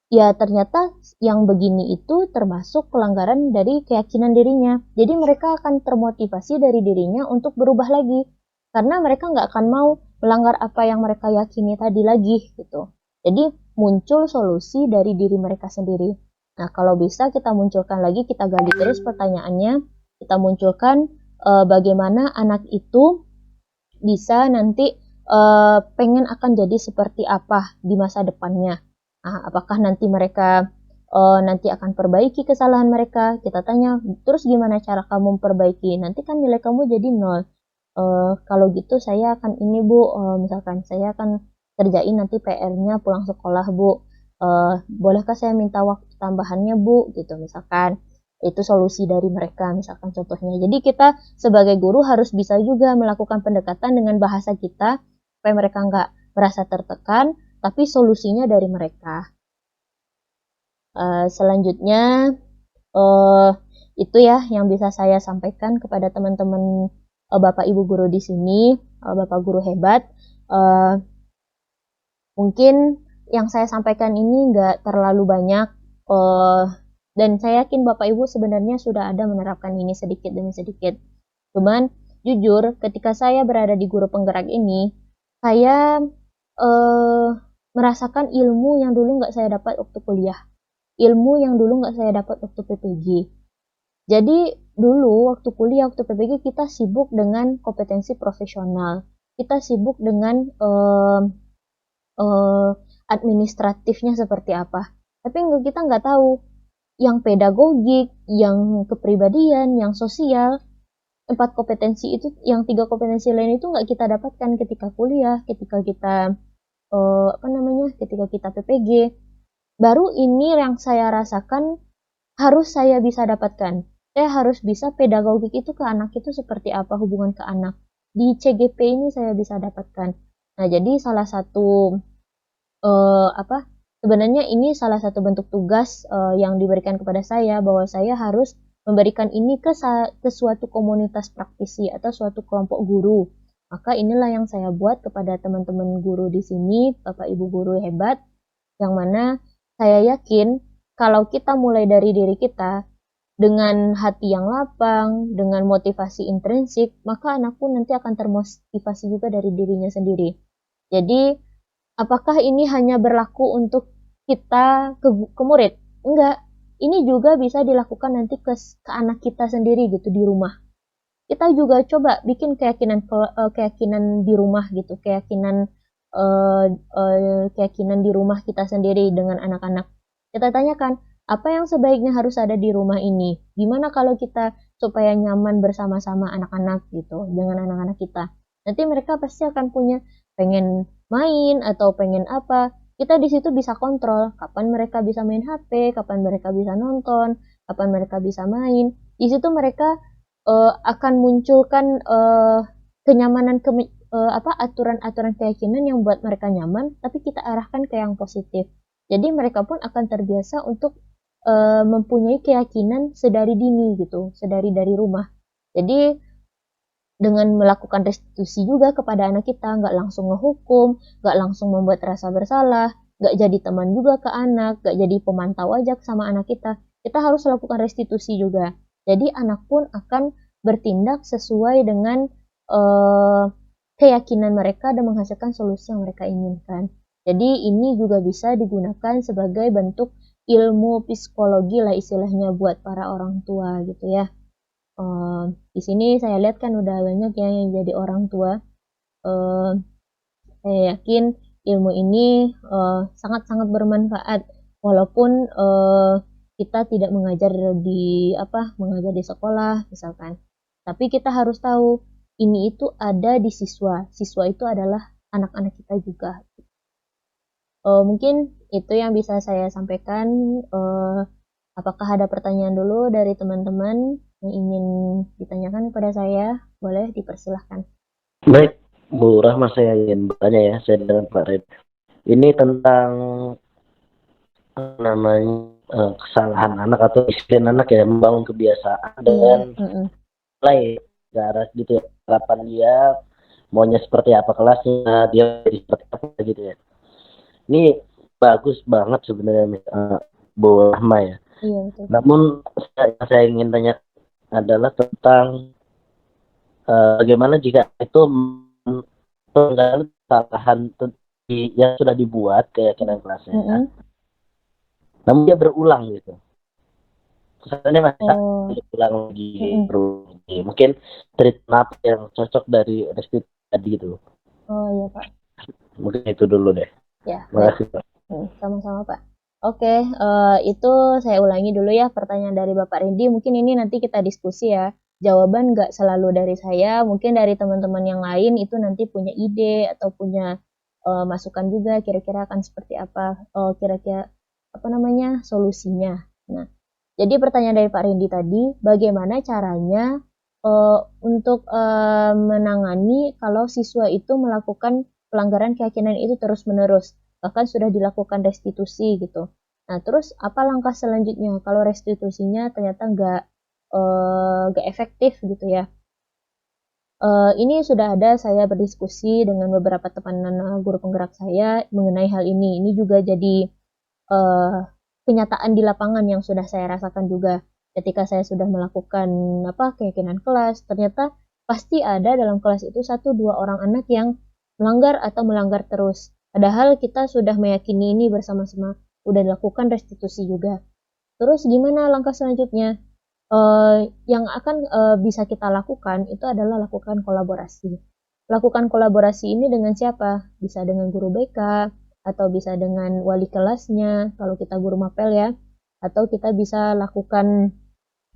ya ternyata yang begini itu termasuk pelanggaran dari keyakinan dirinya. Jadi mereka akan termotivasi dari dirinya untuk berubah lagi. Karena mereka nggak akan mau melanggar apa yang mereka yakini tadi lagi gitu. Jadi muncul solusi dari diri mereka sendiri. Nah, kalau bisa kita munculkan lagi, kita gali terus pertanyaannya. Kita munculkan bagaimana anak itu bisa nanti pengen akan jadi seperti apa di masa depannya. Nah, apakah nanti mereka nanti akan perbaiki kesalahan mereka? Kita tanya, terus gimana cara kamu memperbaiki? Nanti kan nilai kamu jadi 0. Kalau gitu saya akan ini bu, misalkan saya akan kerjain nanti PR-nya pulang sekolah bu. Bolehkah saya minta waktu tambahannya bu? Gitu misalkan. Itu solusi dari mereka misalkan contohnya. Jadi kita sebagai guru harus bisa juga melakukan pendekatan dengan bahasa kita supaya mereka nggak merasa tertekan, tapi solusinya dari mereka. Selanjutnya itu ya yang bisa saya sampaikan kepada teman-teman Bapak Ibu guru di sini, Bapak guru hebat. Mungkin yang saya sampaikan ini nggak terlalu banyak. Dan saya yakin Bapak Ibu sebenarnya sudah ada menerapkan ini sedikit demi sedikit. Cuman jujur ketika saya berada di guru penggerak ini, saya merasakan ilmu yang dulu nggak saya dapat waktu kuliah. Ilmu yang dulu nggak saya dapat waktu PPG. Jadi dulu waktu kuliah, waktu PPG kita sibuk dengan kompetensi profesional. kita sibuk dengan administratifnya seperti apa. Tapi kita nggak tahu yang pedagogik, yang kepribadian, yang sosial, 4 kompetensi itu, yang 3 kompetensi lain itu nggak kita dapatkan ketika kuliah, ketika kita ketika kita PPG. Baru ini yang saya rasakan harus saya bisa dapatkan. Saya harus bisa pedagogik itu ke anak itu seperti apa, hubungan ke anak. Di CGP ini saya bisa dapatkan. Nah, jadi salah satu sebenarnya ini salah satu bentuk tugas yang diberikan kepada saya, bahwa saya harus memberikan ini ke suatu komunitas praktisi atau suatu kelompok guru. Maka inilah yang saya buat kepada teman-teman guru di sini, Bapak Ibu guru hebat, yang mana saya yakin kalau kita mulai dari diri kita dengan hati yang lapang, dengan motivasi intrinsik, maka anak pun nanti akan termotivasi juga dari dirinya sendiri. Jadi, apakah ini hanya berlaku untuk kita ke murid? Enggak. Ini juga bisa dilakukan nanti ke anak kita sendiri gitu di rumah. Kita juga coba bikin keyakinan di rumah gitu, keyakinan di rumah kita sendiri dengan anak-anak. Kita tanyakan, apa yang sebaiknya harus ada di rumah ini? Gimana kalau kita supaya nyaman bersama-sama anak-anak gitu, dengan anak-anak kita? Nanti mereka pasti akan punya pengen main atau pengen apa. Kita di situ bisa kontrol kapan mereka bisa main HP, kapan mereka bisa nonton, kapan mereka bisa main. Di situ mereka akan munculkan kenyamanan aturan-aturan keyakinan yang buat mereka nyaman, tapi kita arahkan ke yang positif. Jadi mereka pun akan terbiasa untuk mempunyai keyakinan sedari dini gitu, dari rumah. Jadi dengan melakukan restitusi juga kepada anak kita, nggak langsung ngehukum, nggak langsung membuat rasa bersalah, nggak jadi teman juga ke anak, nggak jadi pemantau aja sama anak kita. Kita harus lakukan restitusi juga. Jadi anak pun akan bertindak sesuai dengan keyakinan mereka dan menghasilkan solusi yang mereka inginkan. Jadi ini juga bisa digunakan sebagai bentuk ilmu psikologi lah istilahnya buat para orang tua gitu ya. Di sini saya lihat kan udah banyak ya yang jadi orang tua. Saya yakin ilmu ini sangat-sangat bermanfaat walaupun kita tidak mengajar di sekolah misalkan. Tapi kita harus tahu ini itu ada di siswa. Siswa itu adalah anak-anak kita juga. Mungkin itu yang bisa saya sampaikan. Apakah ada pertanyaan dulu dari teman-teman yang ingin ditanyakan kepada saya? Boleh dipersilahkan. Baik, Bu Rahma, saya ingin bertanya ya, saya dengan Pak Red. Ini tentang kesalahan anak atau disiplin anak ya, membangun kebiasaan dengan mulai ke arah gitu ya, harapan dia maunya seperti apa kelasnya, dia jadi seperti apa gitu ya. Ini bagus banget sebenarnya Bu Rahma ya. Iya, betul. Namun saya ingin tanya adalah tentang bagaimana jika itu kesalahan yang sudah dibuat keyakinan kelasnya, namun dia berulang gitu. Kesalahannya masih berulang lagi, mungkin treatment apa yang cocok dari restitusi tadi gitu. Oh iya Pak. Mungkin itu dulu deh. Ya. Terima kasih Pak. Sama-sama Pak. Oke, itu saya ulangi dulu ya pertanyaan dari Bapak Rindy. Mungkin ini nanti kita diskusi ya. Jawaban nggak selalu dari saya, mungkin dari teman-teman yang lain itu nanti punya ide atau punya masukan juga kira-kira akan seperti apa, kira-kira solusinya. Nah, jadi pertanyaan dari Pak Rindy tadi, bagaimana caranya untuk menangani kalau siswa itu melakukan pelanggaran keyakinan itu terus-menerus, bahkan sudah dilakukan restitusi gitu. Nah, terus apa langkah selanjutnya kalau restitusinya ternyata nggak efektif gitu ya? Ini sudah ada saya berdiskusi dengan beberapa teman guru penggerak saya mengenai hal ini. Ini juga jadi kenyataan di lapangan yang sudah saya rasakan juga ketika saya sudah melakukan keyakinan kelas. Ternyata pasti ada dalam kelas itu 1-2 orang anak yang melanggar atau melanggar terus. Padahal kita sudah meyakini ini bersama-sama, udah dilakukan restitusi juga. Terus gimana langkah selanjutnya? Yang akan bisa kita lakukan itu adalah lakukan kolaborasi. lakukan kolaborasi ini dengan siapa? Bisa dengan guru BK, atau bisa dengan wali kelasnya, kalau kita guru mapel ya, atau kita bisa lakukan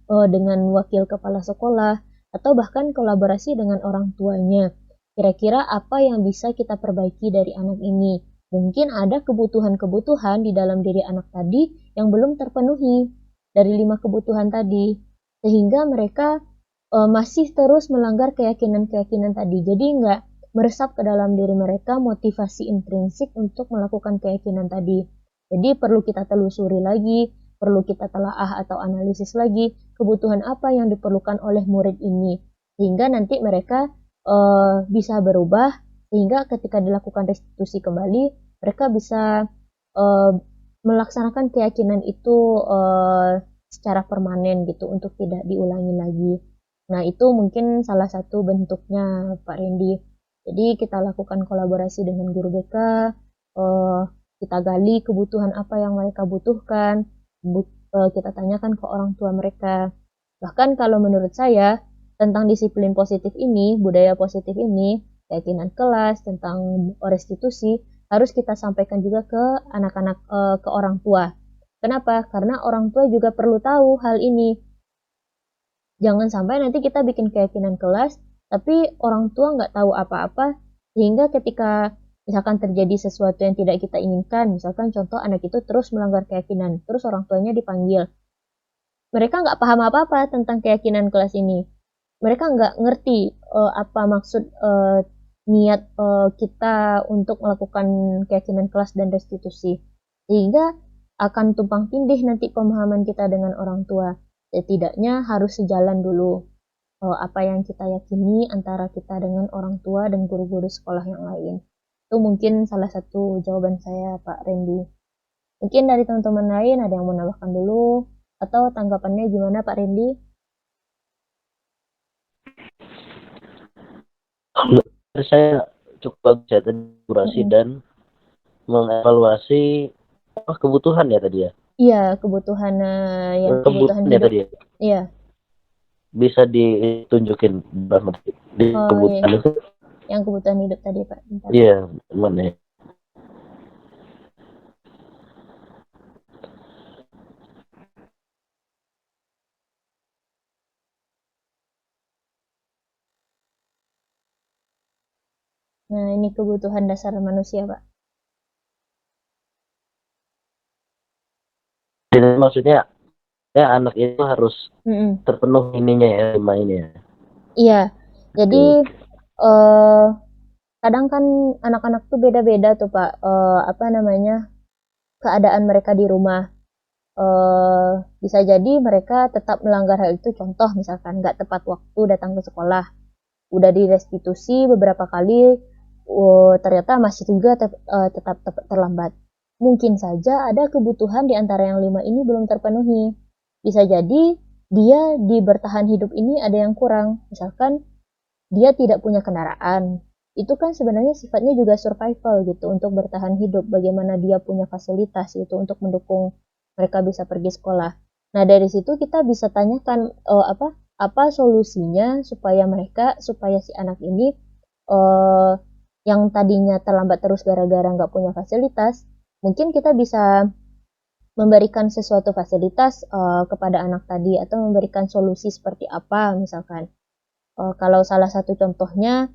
dengan wakil kepala sekolah, atau bahkan kolaborasi dengan orang tuanya. Kira-kira apa yang bisa kita perbaiki dari anak ini? Mungkin ada kebutuhan-kebutuhan di dalam diri anak tadi yang belum terpenuhi dari 5 kebutuhan tadi, sehingga mereka masih terus melanggar keyakinan-keyakinan tadi. Jadi nggak meresap ke dalam diri mereka motivasi intrinsik untuk melakukan keyakinan tadi. Jadi perlu kita telusuri lagi, perlu kita telaah atau analisis lagi kebutuhan apa yang diperlukan oleh murid ini, sehingga nanti mereka bisa berubah, sehingga ketika dilakukan restitusi kembali, mereka bisa melaksanakan keyakinan itu secara permanen gitu, untuk tidak diulangi lagi. Nah, itu mungkin salah satu bentuknya, Pak Randy. Jadi kita lakukan kolaborasi dengan guru BK, kita gali kebutuhan apa yang mereka butuhkan, kita tanyakan ke orang tua mereka. Bahkan kalau menurut saya, tentang disiplin positif ini, budaya positif ini, keyakinan kelas, tentang restitusi, harus kita sampaikan juga ke anak-anak, ke orang tua. Kenapa? Karena orang tua juga perlu tahu hal ini. Jangan sampai nanti kita bikin keyakinan kelas, tapi orang tua nggak tahu apa-apa, sehingga ketika misalkan terjadi sesuatu yang tidak kita inginkan, misalkan contoh anak itu terus melanggar keyakinan, terus orang tuanya dipanggil. Mereka nggak paham apa-apa tentang keyakinan kelas ini. Mereka nggak ngerti apa maksud niat kita untuk melakukan keyakinan kelas dan restitusi. Sehingga akan tumpang tindih nanti pemahaman kita dengan orang tua. Setidaknya harus sejalan dulu apa yang kita yakini antara kita dengan orang tua dan guru-guru sekolah yang lain. Itu mungkin salah satu jawaban saya, Pak Randy. Mungkin dari teman-teman lain ada yang mau menambahkan dulu, atau tanggapannya gimana, Pak Randy? Saya cukup bagus ya tadi kurasi dan mengevaluasi kebutuhan ya tadi ya. Iya, kebutuhan yang kebutuhan ya tadi ya. Iya. Bisa ditunjukin di kebutuhan iya. itu. Yang kebutuhan hidup tadi, Pak. Iya, mana ya? Nah, ini kebutuhan dasar manusia, Pak. Jadi maksudnya ya anak itu harus terpenuhi ininya ya, lima ini ya. Iya. Jadi kadang kan anak-anak tuh beda-beda tuh, Pak. Apa namanya? Keadaan mereka di rumah. Bisa jadi mereka tetap melanggar hal itu. Contoh misalkan nggak tepat waktu datang ke sekolah. Udah direstitusi beberapa kali, ternyata masih juga tetap terlambat. Mungkin saja ada kebutuhan di antara yang 5 ini belum terpenuhi. Bisa jadi dia di bertahan hidup ini ada yang kurang. Misalkan dia tidak punya kendaraan. Itu kan sebenarnya sifatnya juga survival gitu, untuk bertahan hidup. Bagaimana dia punya fasilitas itu untuk mendukung mereka bisa pergi sekolah. Nah, dari situ kita bisa tanyakan apa solusinya supaya si anak ini yang tadinya terlambat terus gara-gara nggak punya fasilitas, mungkin kita bisa memberikan sesuatu fasilitas kepada anak tadi, atau memberikan solusi seperti apa. Misalkan kalau salah satu contohnya,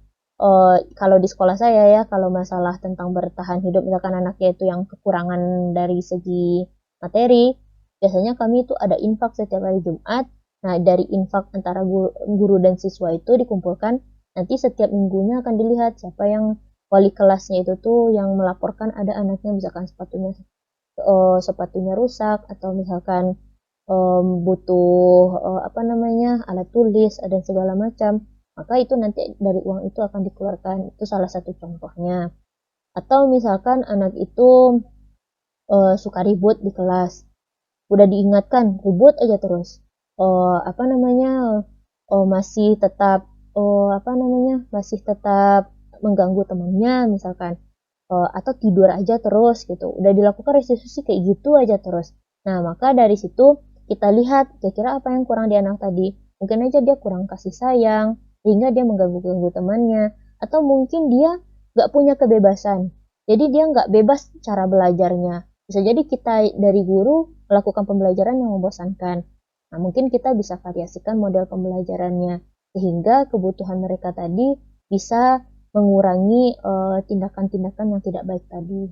kalau di sekolah saya ya, kalau masalah tentang bertahan hidup, misalkan anaknya itu yang kekurangan dari segi materi, biasanya kami itu ada infak setiap hari Jumat. Nah, dari infak antara guru dan siswa itu dikumpulkan, nanti setiap minggunya akan dilihat siapa yang wali kelasnya itu tuh yang melaporkan ada anaknya misalkan sepatunya rusak, atau misalkan butuh alat tulis dan segala macam, maka itu nanti dari uang itu akan dikeluarkan. Itu salah satu contohnya. Atau misalkan anak itu suka ribut di kelas, udah diingatkan ribut aja terus, masih tetap mengganggu temannya misalkan, atau tidur aja terus gitu, udah dilakukan restitusi kayak gitu aja terus. Nah, maka dari situ kita lihat kira-kira apa yang kurang di anak tadi. Mungkin aja dia kurang kasih sayang sehingga dia mengganggu temannya, atau mungkin dia nggak punya kebebasan. Jadi dia nggak bebas cara belajarnya. Bisa jadi kita dari guru melakukan pembelajaran yang membosankan. Nah, mungkin kita bisa variasikan model pembelajarannya sehingga kebutuhan mereka tadi bisa mengurangi tindakan-tindakan yang tidak baik tadi.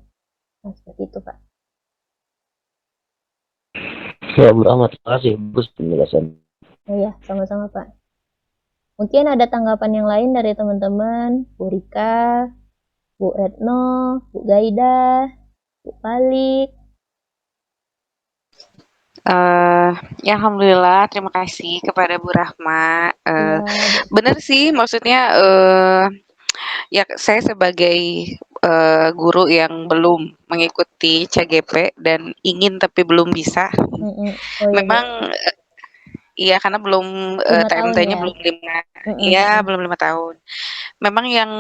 Nah, seperti itu, Pak. Ya, Bu Rahmat, terima kasih. Bagus penjelasan. Oh ya, sama-sama, Pak. Mungkin ada tanggapan yang lain dari teman-teman, Bu Rika, Bu Retno, Bu Gaida, Bu Palik. Ya alhamdulillah, terima kasih kepada Bu Rahma. Ya, Benar sih, maksudnya ya saya sebagai guru yang belum mengikuti CGP dan ingin tapi belum bisa. oh ya, Memang iya karena belum 5 tahun TMT-nya ya. belum 5, iya belum 5 tahun. Memang yang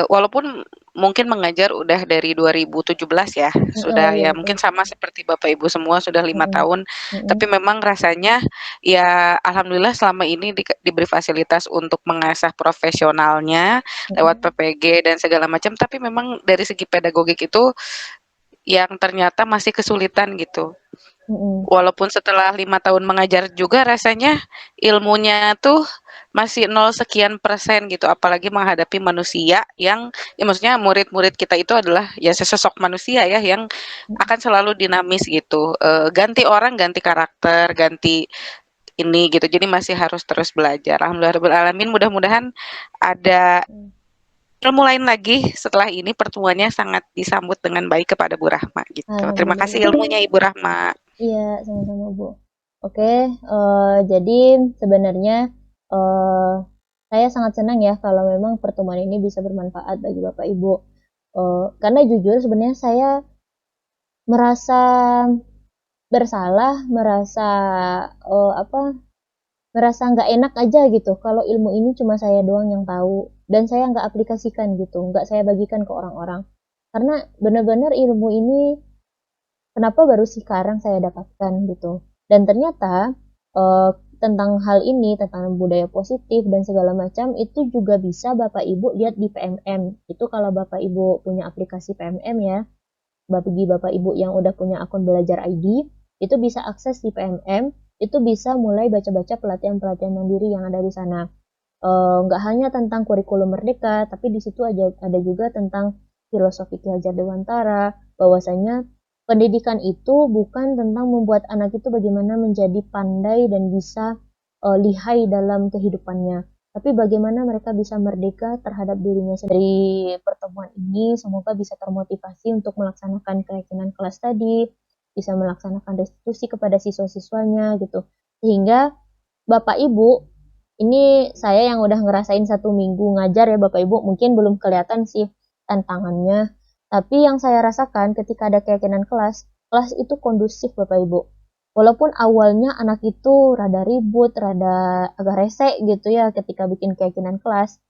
walaupun mungkin mengajar udah dari 2017 ya, sudah Iya, ya mungkin sama seperti Bapak Ibu semua sudah 5 tahun, Mm-mm. tapi memang rasanya ya alhamdulillah selama ini diberi fasilitas untuk mengasah profesionalnya lewat PPG dan segala macam, tapi memang dari segi pedagogik itu yang ternyata masih kesulitan gitu. Walaupun setelah 5 tahun mengajar juga rasanya ilmunya tuh masih 0 sekian persen gitu, apalagi menghadapi manusia yang ya maksudnya murid-murid kita itu adalah ya sesosok manusia ya yang akan selalu dinamis gitu, ganti orang, ganti karakter, ganti ini gitu, jadi masih harus terus belajar. Alhamdulillahirabbil alamin, mudah-mudahan ada ilmu lain lagi setelah ini pertemuannya sangat disambut dengan baik kepada Bu Rahma gitu. Terima kasih ilmunya Ibu Rahma. Iya, sama-sama Bu. Oke, jadi sebenarnya saya sangat senang ya kalau memang pertemuan ini bisa bermanfaat bagi Bapak Ibu. Karena jujur sebenarnya saya merasa bersalah, merasa nggak enak aja gitu kalau ilmu ini cuma saya doang yang tahu dan saya nggak aplikasikan gitu, nggak saya bagikan ke orang-orang. Karena benar-benar ilmu ini kenapa baru sekarang saya dapatkan gitu. Dan ternyata tentang hal ini, tentang budaya positif dan segala macam itu juga bisa Bapak Ibu lihat di PMM. Itu kalau Bapak Ibu punya aplikasi PMM ya, bagi Bapak Ibu yang udah punya akun belajar ID, itu bisa akses di PMM, itu bisa mulai baca-baca pelatihan-pelatihan mandiri yang ada di sana. Nggak hanya tentang kurikulum merdeka, tapi di situ ada juga tentang filosofi Ki Hajar Dewantara, bahwasanya pendidikan itu bukan tentang membuat anak itu bagaimana menjadi pandai dan bisa lihai dalam kehidupannya, tapi bagaimana mereka bisa merdeka terhadap dirinya sendiri. Dari pertemuan ini semoga bisa termotivasi untuk melaksanakan keyakinan kelas tadi, bisa melaksanakan restitusi kepada siswa-siswanya gitu, sehingga Bapak Ibu, ini saya yang udah ngerasain 1 minggu ngajar ya Bapak Ibu, mungkin belum kelihatan sih tantangannya, tapi yang saya rasakan ketika ada keyakinan kelas itu kondusif Bapak Ibu. Walaupun awalnya anak itu rada ribut, rada agak rese gitu ya ketika bikin keyakinan kelas,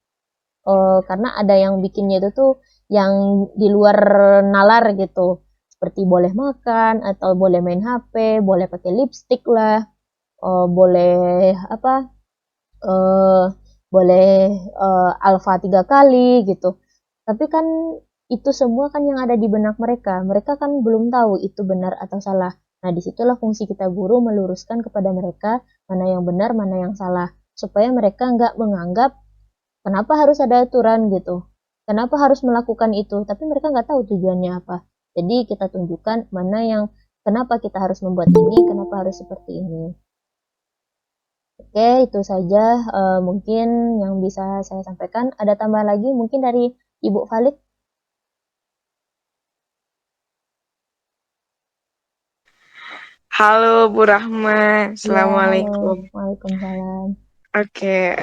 karena ada yang bikinnya itu tuh yang di luar nalar gitu, seperti boleh makan atau boleh main HP, boleh pakai lipstick lah, boleh alfa 3 kali gitu. Tapi kan itu semua kan yang ada di benak mereka. Mereka kan belum tahu itu benar atau salah. Nah, disitulah fungsi kita guru meluruskan kepada mereka mana yang benar, mana yang salah. Supaya mereka nggak menganggap kenapa harus ada aturan gitu. Kenapa harus melakukan itu. Tapi mereka nggak tahu tujuannya apa. Jadi kita tunjukkan mana yang kenapa kita harus membuat ini, kenapa harus seperti ini. Oke, itu saja mungkin yang bisa saya sampaikan. Ada tambahan lagi mungkin dari Ibu Falik? Halo Bu Rahma, Assalamualaikum. Ya, Waalaikumsalam. Oke,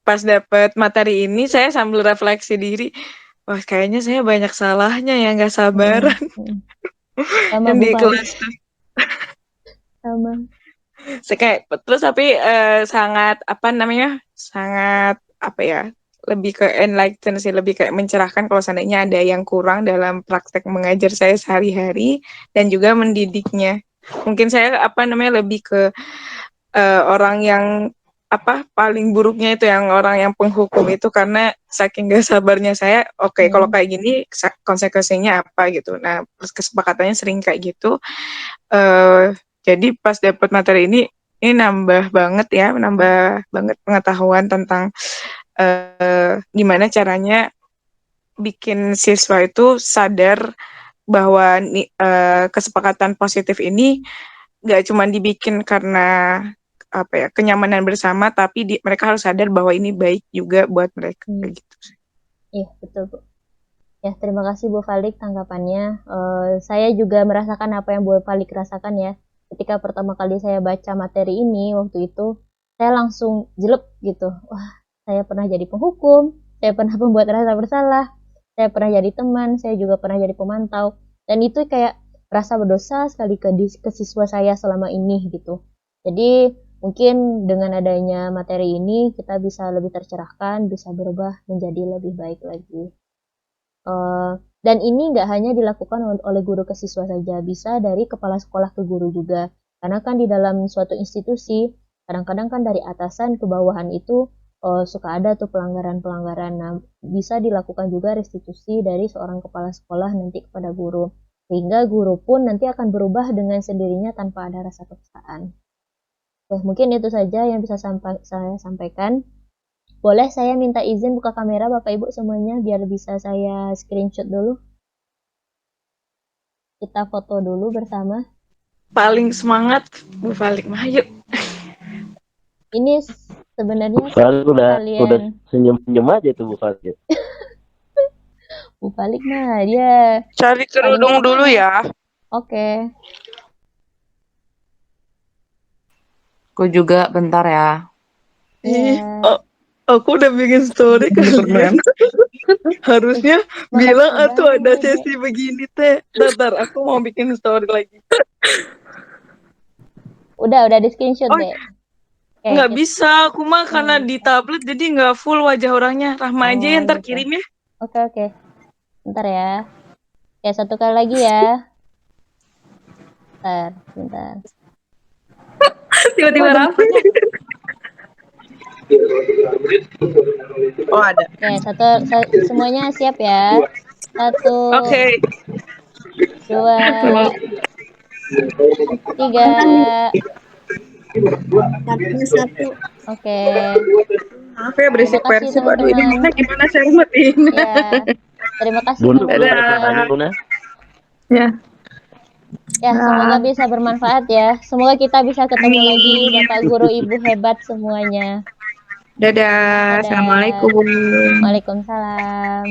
pas dapat materi ini saya sambil refleksi diri, wah kayaknya saya banyak salahnya ya, nggak sabaran. Sama Yang Bu di Falik. kelas tuh. Sama. Terus tapi sangat sangat lebih ke enlighten sih, lebih kayak mencerahkan kalau seandainya ada yang kurang dalam praktek mengajar saya sehari-hari dan juga mendidiknya. Mungkin saya lebih ke orang yang paling buruknya itu yang orang yang penghukum itu, karena saking gak sabarnya saya, kalau kayak gini konsekuensinya apa gitu. Nah, kesepakatannya sering kayak gitu. Jadi pas dapat materi ini nambah banget pengetahuan tentang gimana caranya bikin siswa itu sadar bahwa kesepakatan positif ini gak cuma dibikin karena kenyamanan bersama, tapi mereka harus sadar bahwa ini baik juga buat mereka gitu. Iya, betul Bu. Ya, terima kasih Bu Falik tanggapannya. Saya juga merasakan apa yang Bu Falik rasakan ya. Ketika pertama kali saya baca materi ini waktu itu, saya langsung jelek gitu. Wah, saya pernah jadi penghukum, saya pernah membuat rasa bersalah, saya pernah jadi teman, saya juga pernah jadi pemantau. Dan itu kayak rasa berdosa sekali ke siswa saya selama ini gitu. Jadi mungkin dengan adanya materi ini kita bisa lebih tercerahkan, bisa berubah menjadi lebih baik lagi. Dan ini nggak hanya dilakukan oleh guru ke siswa saja, bisa dari kepala sekolah ke guru juga. Karena kan di dalam suatu institusi, kadang-kadang kan dari atasan ke bawahan itu suka ada tuh pelanggaran-pelanggaran. Nah, bisa dilakukan juga restitusi dari seorang kepala sekolah nanti kepada guru. Sehingga guru pun nanti akan berubah dengan sendirinya tanpa ada rasa paksaan. Mungkin itu saja yang bisa saya sampaikan. Boleh saya minta izin buka kamera Bapak Ibu semuanya biar bisa saya screenshot dulu. Kita foto dulu bersama. Paling semangat Bu Falik mah, yuk. Ini sebenarnya Falik udah senyum-senyum aja tuh Bu Falik. Bu Falik mah dia Cari kerudung dulu ya. Oke. Aku juga bentar ya. Iya. Aku udah bikin story kan. Harusnya bilang atuh ada sesi begini teh. Bentar, aku mau bikin story lagi. Udah di screenshot deh. Nggak bisa, aku mah karena di tablet jadi nggak full wajah orangnya. Rahma aja yang ntar kirim ya. Oke. Bentar ya. Oke, satu kali lagi ya. Bentar. Tiba-tiba Rafa. Oh ada. Oke, semuanya siap ya. 1. Oke. 2. 3. 1. Oke. Maaf ya berisik versi. Aduh ini gimana saya matiin. Ya. Terima kasih Bunda. Ya, semoga bisa bermanfaat ya. Semoga kita bisa ketemu lagi Bapak Guru Ibu hebat semuanya. Dadah. Assalamualaikum. Waalaikumsalam.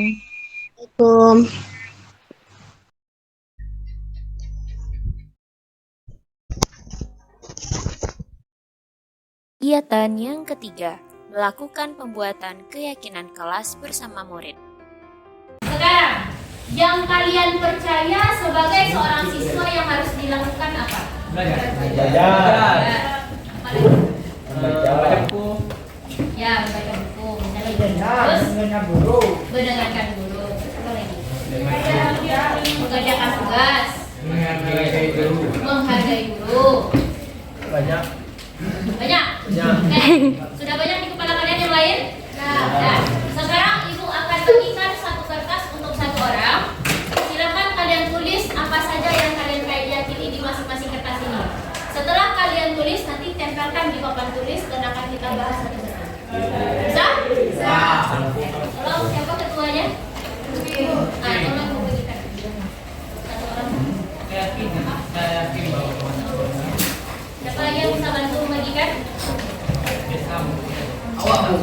Kegiatan yang ketiga, melakukan pembuatan keyakinan kelas bersama murid. Sekarang, yang kalian percaya sebagai seorang siswa yang harus dilakukan apa? Belajar. Baca buku. Ya, membaca buku. Terus mendengarkan guru. Apa lagi? Mengerjakan tugas. Menghargai guru. Banyak. Sudah banyak di kepala kalian yang lain? Nah, sekarang ibu akan bagikan satu kertas untuk satu orang. Silakan kalian tulis apa saja yang kalian yakini di masing-masing kertas ini. Setelah kalian tulis, nanti tempelkan di papan tulis dan akan kita bahas satu-satu. Bisa? Bisa. Tolong siapa ketuanya? Nah, tolong ibu bagikan. Satu orang. Siapa lagi yang bisa bantu membagikan? Kurang.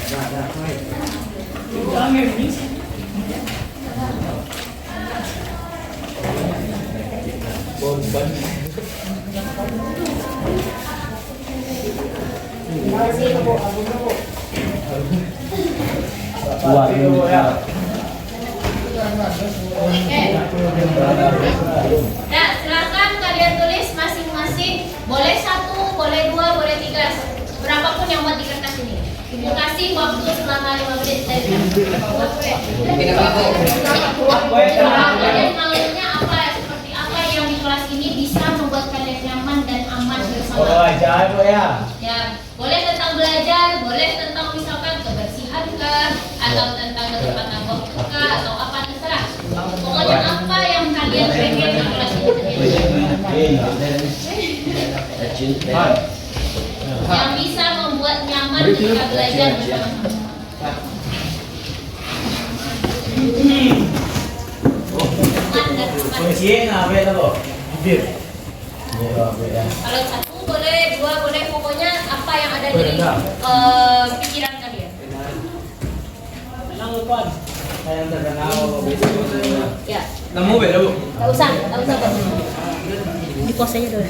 Nah, silakan kalian tulis masing-masing. Boleh 1, boleh 2, boleh 3. Berapapun yang buat di kertas ini. Ibu kasih waktu selama 5 menit. Kalian maunya apa? Seperti apa yang di kelas ini bisa membuat kalian nyaman dan aman bersama. Ya, boleh tentang belajar, boleh tentang misalkan kebersihan kah, atau tentang ketepatan waktu kah, atau apa terserah. Pokoknya apa yang kalian pengen di kelas ini terjadi. Yang bisa membuat nyaman ketika belajar bersama-sama. Kalau 1 boleh, 2 boleh, pokoknya apa yang ada di pikiran kalian. Ya. Tak usah Pak. Di pos aja dulu.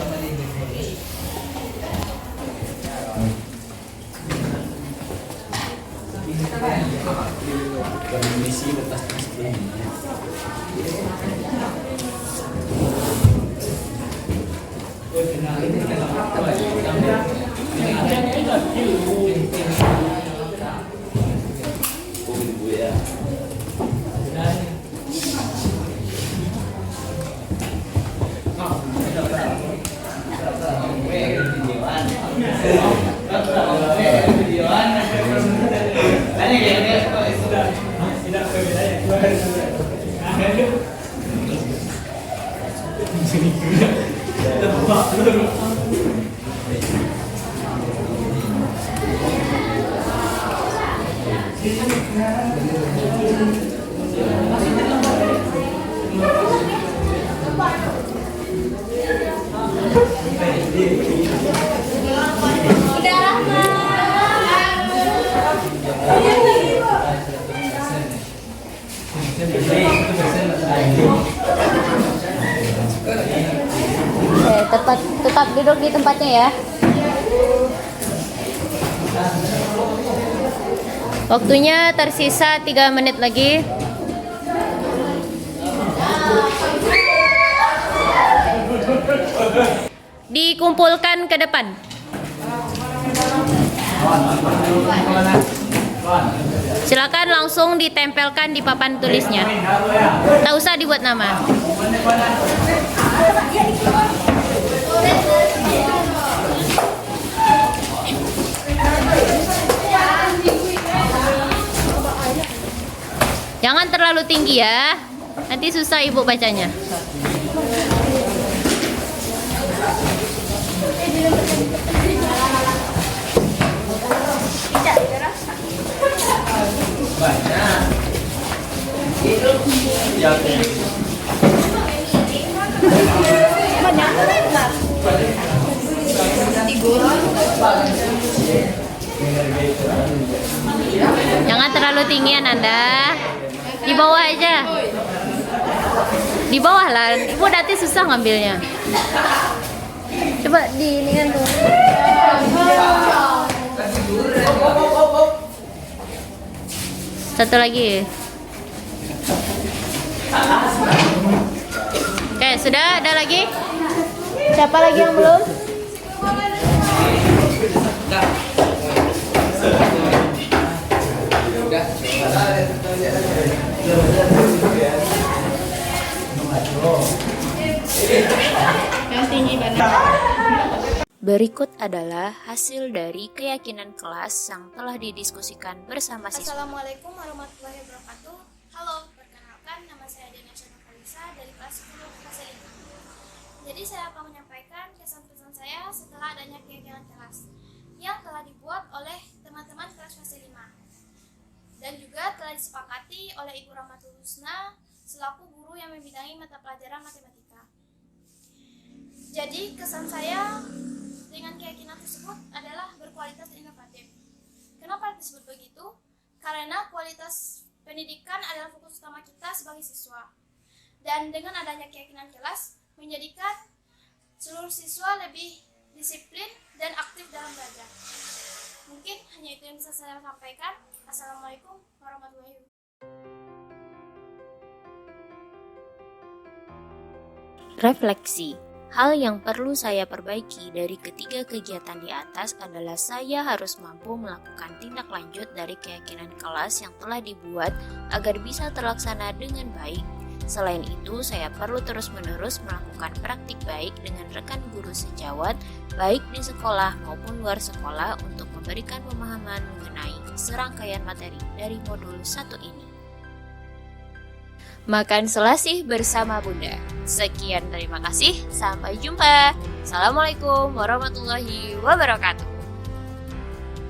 Tetap duduk di tempatnya ya. Waktunya tersisa 3 menit lagi. Dikumpulkan ke depan. Silakan langsung ditempelkan di papan tulisnya. Tak usah dibuat nama. Jangan terlalu tinggi ya. Nanti susah ibu bacanya. Jangan terlalu tinggian Anda. Di bawah aja. Di bawah lah. Ibu nanti susah ngambilnya. Coba di ini kan tuh. Satu lagi. Oke, sudah ada lagi? Siapa lagi yang belum? Berikut adalah hasil dari keyakinan kelas yang telah didiskusikan bersama siswa. Assalamualaikum warahmatullahi wabarakatuh. Halo, perkenalkan nama saya Dena Kalisa dari kelas 10 fase 5. Jadi saya akan menyampaikan kesan-kesan saya setelah adanya keyakinan kelas yang telah dibuat oleh teman-teman kelas fase 5 dan juga telah disepakati oleh Ibu Rahmatul Husna selaku guru yang membidangi mata pelajaran matematika. Jadi kesan saya dengan keyakinan tersebut adalah berkualitas dan inovatif. Kenapa disebut begitu? mana kualitas pendidikan adalah fokus utama kita sebagai siswa. Dan dengan adanya keyakinan kelas, menjadikan seluruh siswa lebih disiplin dan aktif dalam belajar. Mungkin hanya itu yang bisa saya sampaikan. Assalamualaikum warahmatullahi wabarakatuh. Refleksi. Hal yang perlu saya perbaiki dari ketiga kegiatan di atas adalah saya harus mampu melakukan tindak lanjut dari keyakinan kelas yang telah dibuat agar bisa terlaksana dengan baik. Selain itu, saya perlu terus-menerus melakukan praktik baik dengan rekan guru sejawat, baik di sekolah maupun luar sekolah untuk memberikan pemahaman mengenai serangkaian materi dari modul 1 ini. Makan selasih bersama Bunda. Sekian, terima kasih. Sampai jumpa. Assalamualaikum warahmatullahi wabarakatuh.